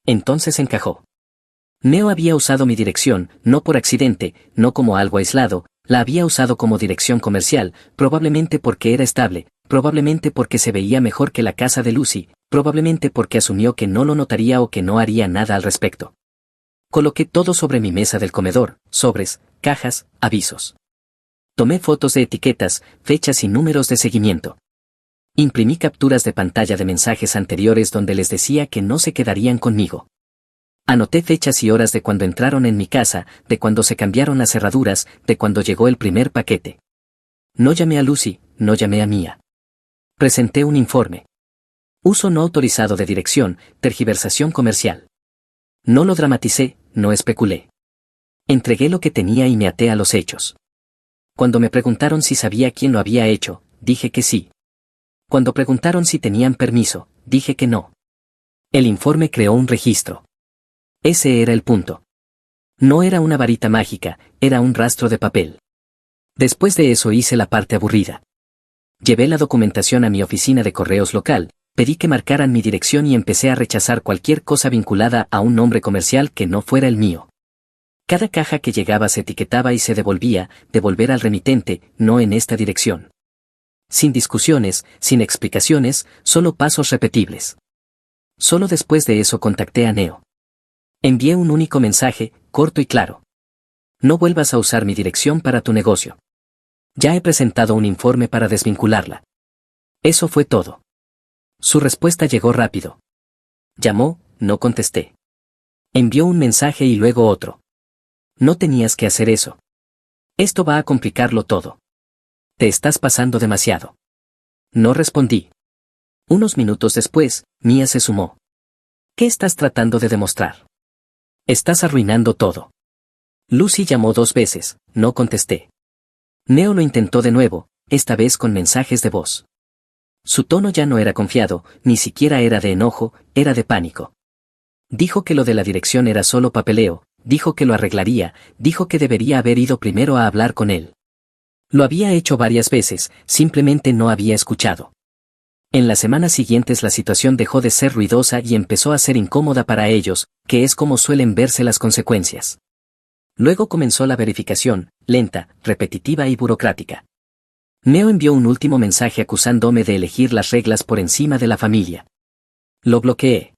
Entonces encajó. Neo había usado mi dirección, no por accidente, no como algo aislado, la había usado como dirección comercial, probablemente porque era estable, probablemente porque se veía mejor que la casa de Lucy, probablemente porque asumió que no lo notaría o que no haría nada al respecto. Coloqué todo sobre mi mesa del comedor, sobres, cajas, avisos. Tomé fotos de etiquetas, fechas y números de seguimiento. Imprimí capturas de pantalla de mensajes anteriores donde les decía que no se quedarían conmigo. Anoté fechas y horas de cuando entraron en mi casa, de cuando se cambiaron las cerraduras, de cuando llegó el primer paquete. No llamé a Lucy, no llamé a Mia. Presenté un informe. Uso no autorizado de dirección, tergiversación comercial. No lo dramaticé, no especulé. Entregué lo que tenía y me até a los hechos. Cuando me preguntaron si sabía quién lo había hecho, dije que sí. Cuando preguntaron si tenían permiso, dije que no. El informe creó un registro. Ese era el punto. No era una varita mágica, era un rastro de papel. Después de eso hice la parte aburrida. Llevé la documentación a mi oficina de correos local, pedí que marcaran mi dirección y empecé a rechazar cualquier cosa vinculada a un nombre comercial que no fuera el mío. Cada caja que llegaba se etiquetaba y se devolvía, devolver al remitente, no en esta dirección. Sin discusiones, sin explicaciones, solo pasos repetibles. Solo después de eso contacté a Neo. Envié un único mensaje, corto y claro. No vuelvas a usar mi dirección para tu negocio. Ya he presentado un informe para desvincularla. Eso fue todo. Su respuesta llegó rápido. Llamó, no contesté. Envió un mensaje y luego otro. No tenías que hacer eso. Esto va a complicarlo todo. Te estás pasando demasiado. No respondí. Unos minutos después, Mia se sumó. ¿Qué estás tratando de demostrar? Estás arruinando todo. Lucy llamó 2 veces, no contesté. Neo lo intentó de nuevo, esta vez con mensajes de voz. Su tono ya no era confiado, ni siquiera era de enojo, era de pánico. Dijo que lo de la dirección era solo papeleo, dijo que lo arreglaría, dijo que debería haber ido primero a hablar con él. Lo había hecho varias veces, simplemente no había escuchado. En las semanas siguientes la situación dejó de ser ruidosa y empezó a ser incómoda para ellos, que es como suelen verse las consecuencias. Luego comenzó la verificación, lenta, repetitiva y burocrática. Neo envió un último mensaje acusándome de elegir las reglas por encima de la familia. Lo bloqueé.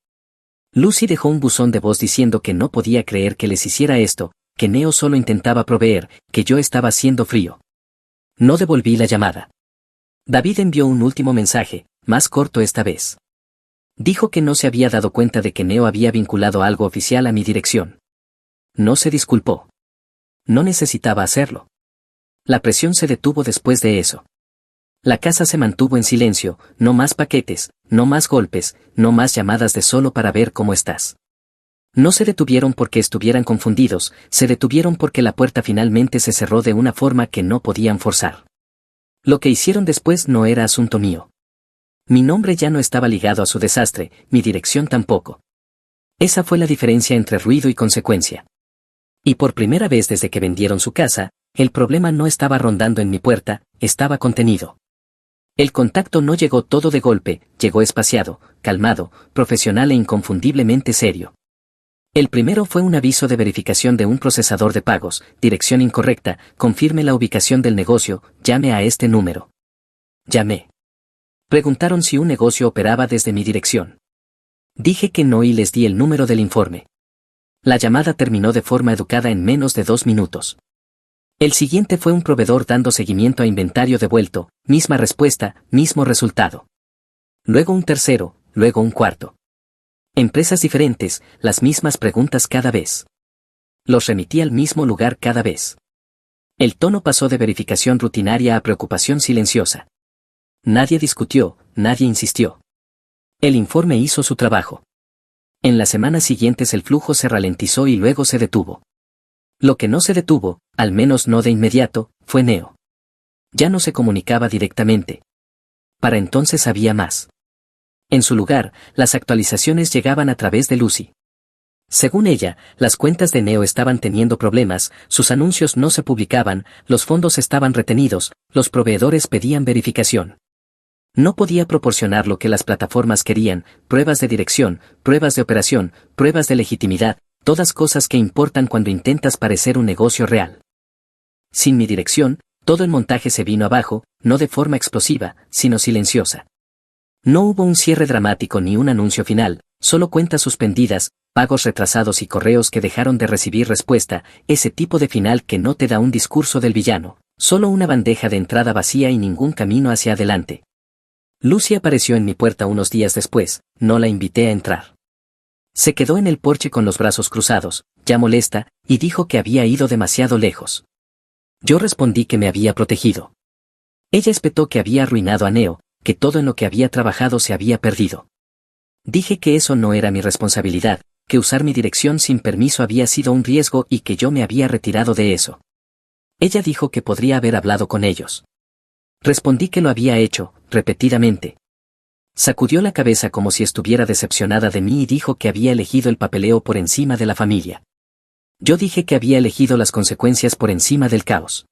Lucy dejó un buzón de voz diciendo que no podía creer que les hiciera esto, que Neo solo intentaba proveer, que yo estaba siendo frío. No devolví la llamada. David envió un último mensaje, más corto esta vez. Dijo que no se había dado cuenta de que Neo había vinculado algo oficial a mi dirección. No se disculpó. No necesitaba hacerlo. La presión se detuvo después de eso. La casa se mantuvo en silencio, no más paquetes, no más golpes, no más llamadas de solo para ver cómo estás. No se detuvieron porque estuvieran confundidos, se detuvieron porque la puerta finalmente se cerró de una forma que no podían forzar. Lo que hicieron después no era asunto mío. Mi nombre ya no estaba ligado a su desastre, mi dirección tampoco. Esa fue la diferencia entre ruido y consecuencia. Y por primera vez desde que vendieron su casa, el problema no estaba rondando en mi puerta, estaba contenido. El contacto no llegó todo de golpe, llegó espaciado, calmado, profesional e inconfundiblemente serio. El primero fue un aviso de verificación de un procesador de pagos, dirección incorrecta, confirme la ubicación del negocio, llame a este número. Llamé. Preguntaron si un negocio operaba desde mi dirección. Dije que no y les di el número del informe. La llamada terminó de forma educada en menos de 2 minutos. El siguiente fue un proveedor dando seguimiento a inventario devuelto, misma respuesta, mismo resultado. Luego un tercero, luego un cuarto. Empresas diferentes, las mismas preguntas cada vez. Los remití al mismo lugar cada vez. El tono pasó de verificación rutinaria a preocupación silenciosa. Nadie discutió, nadie insistió. El informe hizo su trabajo. En las semanas siguientes el flujo se ralentizó y luego se detuvo. Lo que no se detuvo, al menos no de inmediato, fue Neo. Ya no se comunicaba directamente. Para entonces había más. En su lugar, las actualizaciones llegaban a través de Lucy. Según ella, las cuentas de Neo estaban teniendo problemas, sus anuncios no se publicaban, los fondos estaban retenidos, los proveedores pedían verificación. No podía proporcionar lo que las plataformas querían, pruebas de dirección, pruebas de operación, pruebas de legitimidad, todas cosas que importan cuando intentas parecer un negocio real. Sin mi dirección, todo el montaje se vino abajo, no de forma explosiva, sino silenciosa. No hubo un cierre dramático ni un anuncio final, solo cuentas suspendidas, pagos retrasados y correos que dejaron de recibir respuesta, ese tipo de final que no te da un discurso del villano, solo una bandeja de entrada vacía y ningún camino hacia adelante. Lucy apareció en mi puerta unos días después, no la invité a entrar. Se quedó en el porche con los brazos cruzados, ya molesta, y dijo que había ido demasiado lejos. Yo respondí que me había protegido. Ella espetó que había arruinado a Neo, que todo en lo que había trabajado se había perdido. Dije que eso no era mi responsabilidad, que usar mi dirección sin permiso había sido un riesgo y que yo me había retirado de eso. Ella dijo que podría haber hablado con ellos. Respondí que lo había hecho, repetidamente. Sacudió la cabeza como si estuviera decepcionada de mí y dijo que había elegido el papeleo por encima de la familia. Yo dije que había elegido las consecuencias por encima del caos.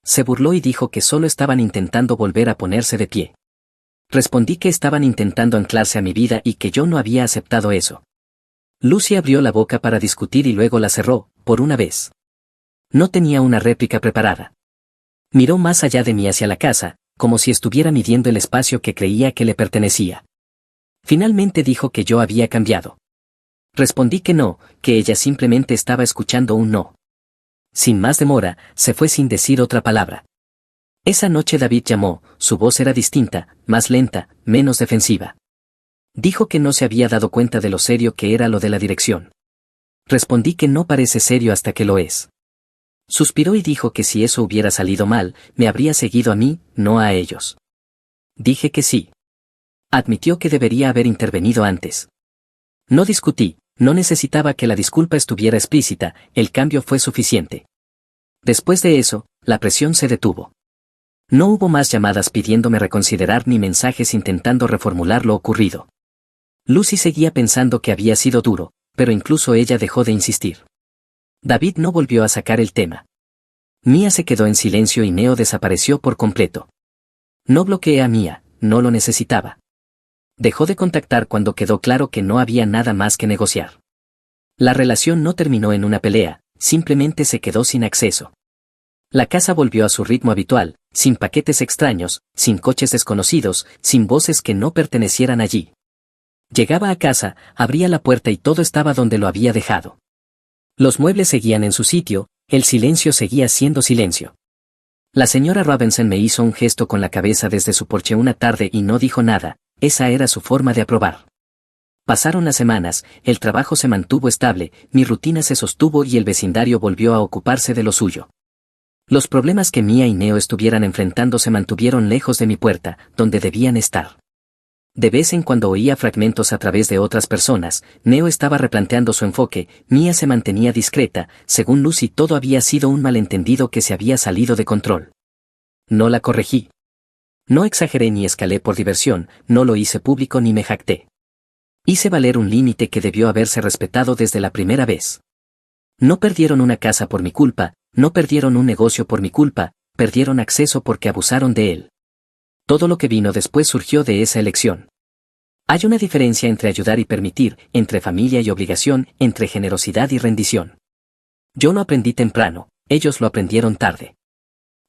Se burló y dijo que solo estaban intentando volver a ponerse de pie. Respondí que estaban intentando anclarse a mi vida y que yo no había aceptado eso. Lucy abrió la boca para discutir y luego la cerró, por una vez. No tenía una réplica preparada. Miró más allá de mí hacia la casa, como si estuviera midiendo el espacio que creía que le pertenecía. Finalmente dijo que yo había cambiado. Respondí que no, que ella simplemente estaba escuchando un no. Sin más demora, se fue sin decir otra palabra. Esa noche David llamó, su voz era distinta, más lenta, menos defensiva. Dijo que no se había dado cuenta de lo serio que era lo de la dirección. Respondí que no parece serio hasta que lo es. Suspiró y dijo que si eso hubiera salido mal, me habría seguido a mí, no a ellos. Dije que sí. Admitió que debería haber intervenido antes. No discutí, no necesitaba que la disculpa estuviera explícita, el cambio fue suficiente. Después de eso, la presión se detuvo. No hubo más llamadas pidiéndome reconsiderar ni mensajes intentando reformular lo ocurrido. Lucy seguía pensando que había sido duro, pero incluso ella dejó de insistir. David no volvió a sacar el tema. Mía se quedó en silencio y Neo desapareció por completo. No bloqueé a Mía, no lo necesitaba. Dejó de contactar cuando quedó claro que no había nada más que negociar. La relación no terminó en una pelea, simplemente se quedó sin acceso. La casa volvió a su ritmo habitual, sin paquetes extraños, sin coches desconocidos, sin voces que no pertenecieran allí. Llegaba a casa, abría la puerta y todo estaba donde lo había dejado. Los muebles seguían en su sitio, el silencio seguía siendo silencio. La señora Robinson me hizo un gesto con la cabeza desde su porche una tarde y no dijo nada, esa era su forma de aprobar. Pasaron las semanas, el trabajo se mantuvo estable, mi rutina se sostuvo y el vecindario volvió a ocuparse de lo suyo. Los problemas que Mia y Neo estuvieran enfrentando se mantuvieron lejos de mi puerta, donde debían estar. De vez en cuando oía fragmentos a través de otras personas, Neo estaba replanteando su enfoque, Mia se mantenía discreta, según Lucy todo había sido un malentendido que se había salido de control. No la corregí. No exageré ni escalé por diversión, no lo hice público ni me jacté. Hice valer un límite que debió haberse respetado desde la primera vez. No perdieron una casa por mi culpa, no perdieron un negocio por mi culpa, perdieron acceso porque abusaron de él. Todo lo que vino después surgió de esa elección. Hay una diferencia entre ayudar y permitir, entre familia y obligación, entre generosidad y rendición. Yo lo aprendí temprano, ellos lo aprendieron tarde.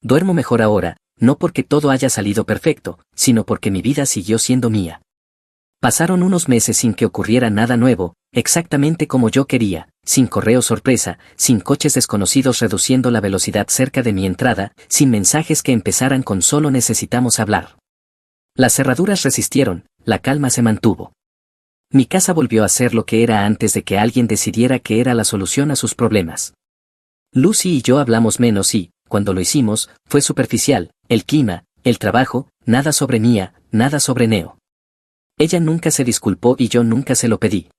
Duermo mejor ahora, no porque todo haya salido perfecto, sino porque mi vida siguió siendo mía. Pasaron unos meses sin que ocurriera nada nuevo, exactamente como yo quería, sin correo sorpresa, sin coches desconocidos reduciendo la velocidad cerca de mi entrada, sin mensajes que empezaran con solo necesitamos hablar. Las cerraduras resistieron, la calma se mantuvo. Mi casa volvió a ser lo que era antes de que alguien decidiera que era la solución a sus problemas. Lucy y yo hablamos menos y, cuando lo hicimos, fue superficial, el clima, el trabajo, nada sobre Mia, nada sobre Neo. Ella nunca se disculpó y yo nunca se lo pedí.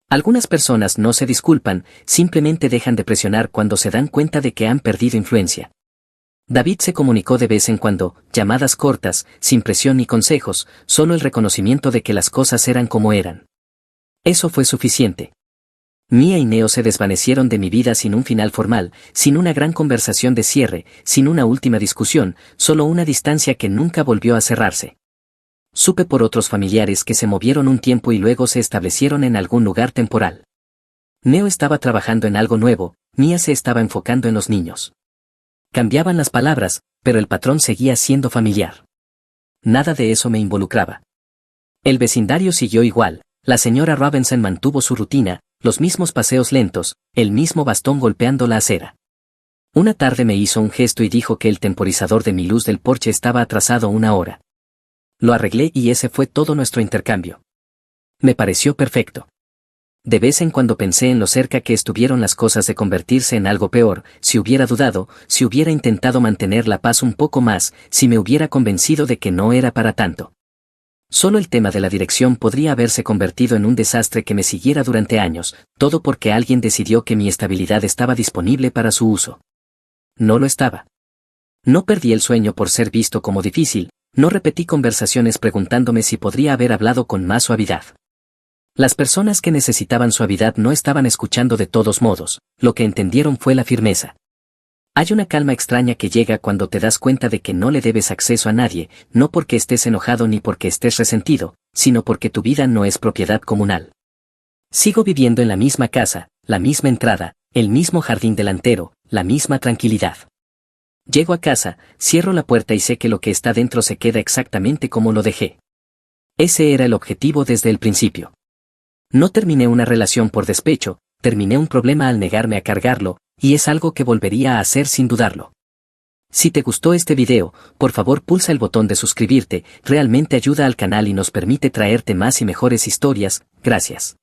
Algunas personas no se disculpan, simplemente dejan de presionar cuando se dan cuenta de que han perdido influencia. David se comunicó de vez en cuando, llamadas cortas, sin presión ni consejos, solo el reconocimiento de que las cosas eran como eran. Eso fue suficiente. Mia y Neo se desvanecieron de mi vida sin un final formal, sin una gran conversación de cierre, sin una última discusión, solo una distancia que nunca volvió a cerrarse. Supe por otros familiares que se movieron un tiempo y luego se establecieron en algún lugar temporal. Neo estaba trabajando en algo nuevo, Mia se estaba enfocando en los niños. Cambiaban las palabras, pero el patrón seguía siendo familiar. Nada de eso me involucraba. El vecindario siguió igual, la señora Robinson mantuvo su rutina, los mismos paseos lentos, el mismo bastón golpeando la acera. Una tarde me hizo un gesto y dijo que el temporizador de mi luz del porche estaba atrasado 1 hora. Lo arreglé y ese fue todo nuestro intercambio. Me pareció perfecto. De vez en cuando pensé en lo cerca que estuvieron las cosas de convertirse en algo peor, si hubiera dudado, si hubiera intentado mantener la paz un poco más, si me hubiera convencido de que no era para tanto. Solo el tema de la dirección podría haberse convertido en un desastre que me siguiera durante años, todo porque alguien decidió que mi estabilidad estaba disponible para su uso. No lo estaba. No perdí el sueño por ser visto como difícil, no repetí conversaciones preguntándome si podría haber hablado con más suavidad. Las personas que necesitaban suavidad no estaban escuchando de todos modos, lo que entendieron fue la firmeza. Hay una calma extraña que llega cuando te das cuenta de que no le debes acceso a nadie, no porque estés enojado ni porque estés resentido, sino porque tu vida no es propiedad comunal. Sigo viviendo en la misma casa, la misma entrada, el mismo jardín delantero, la misma tranquilidad. Llego a casa, cierro la puerta y sé que lo que está dentro se queda exactamente como lo dejé. Ese era el objetivo desde el principio. No terminé una relación por despecho, terminé un problema al negarme a cargarlo, y es algo que volvería a hacer sin dudarlo. Si te gustó este video, por favor pulsa el botón de suscribirte, realmente ayuda al canal y nos permite traerte más y mejores historias, gracias.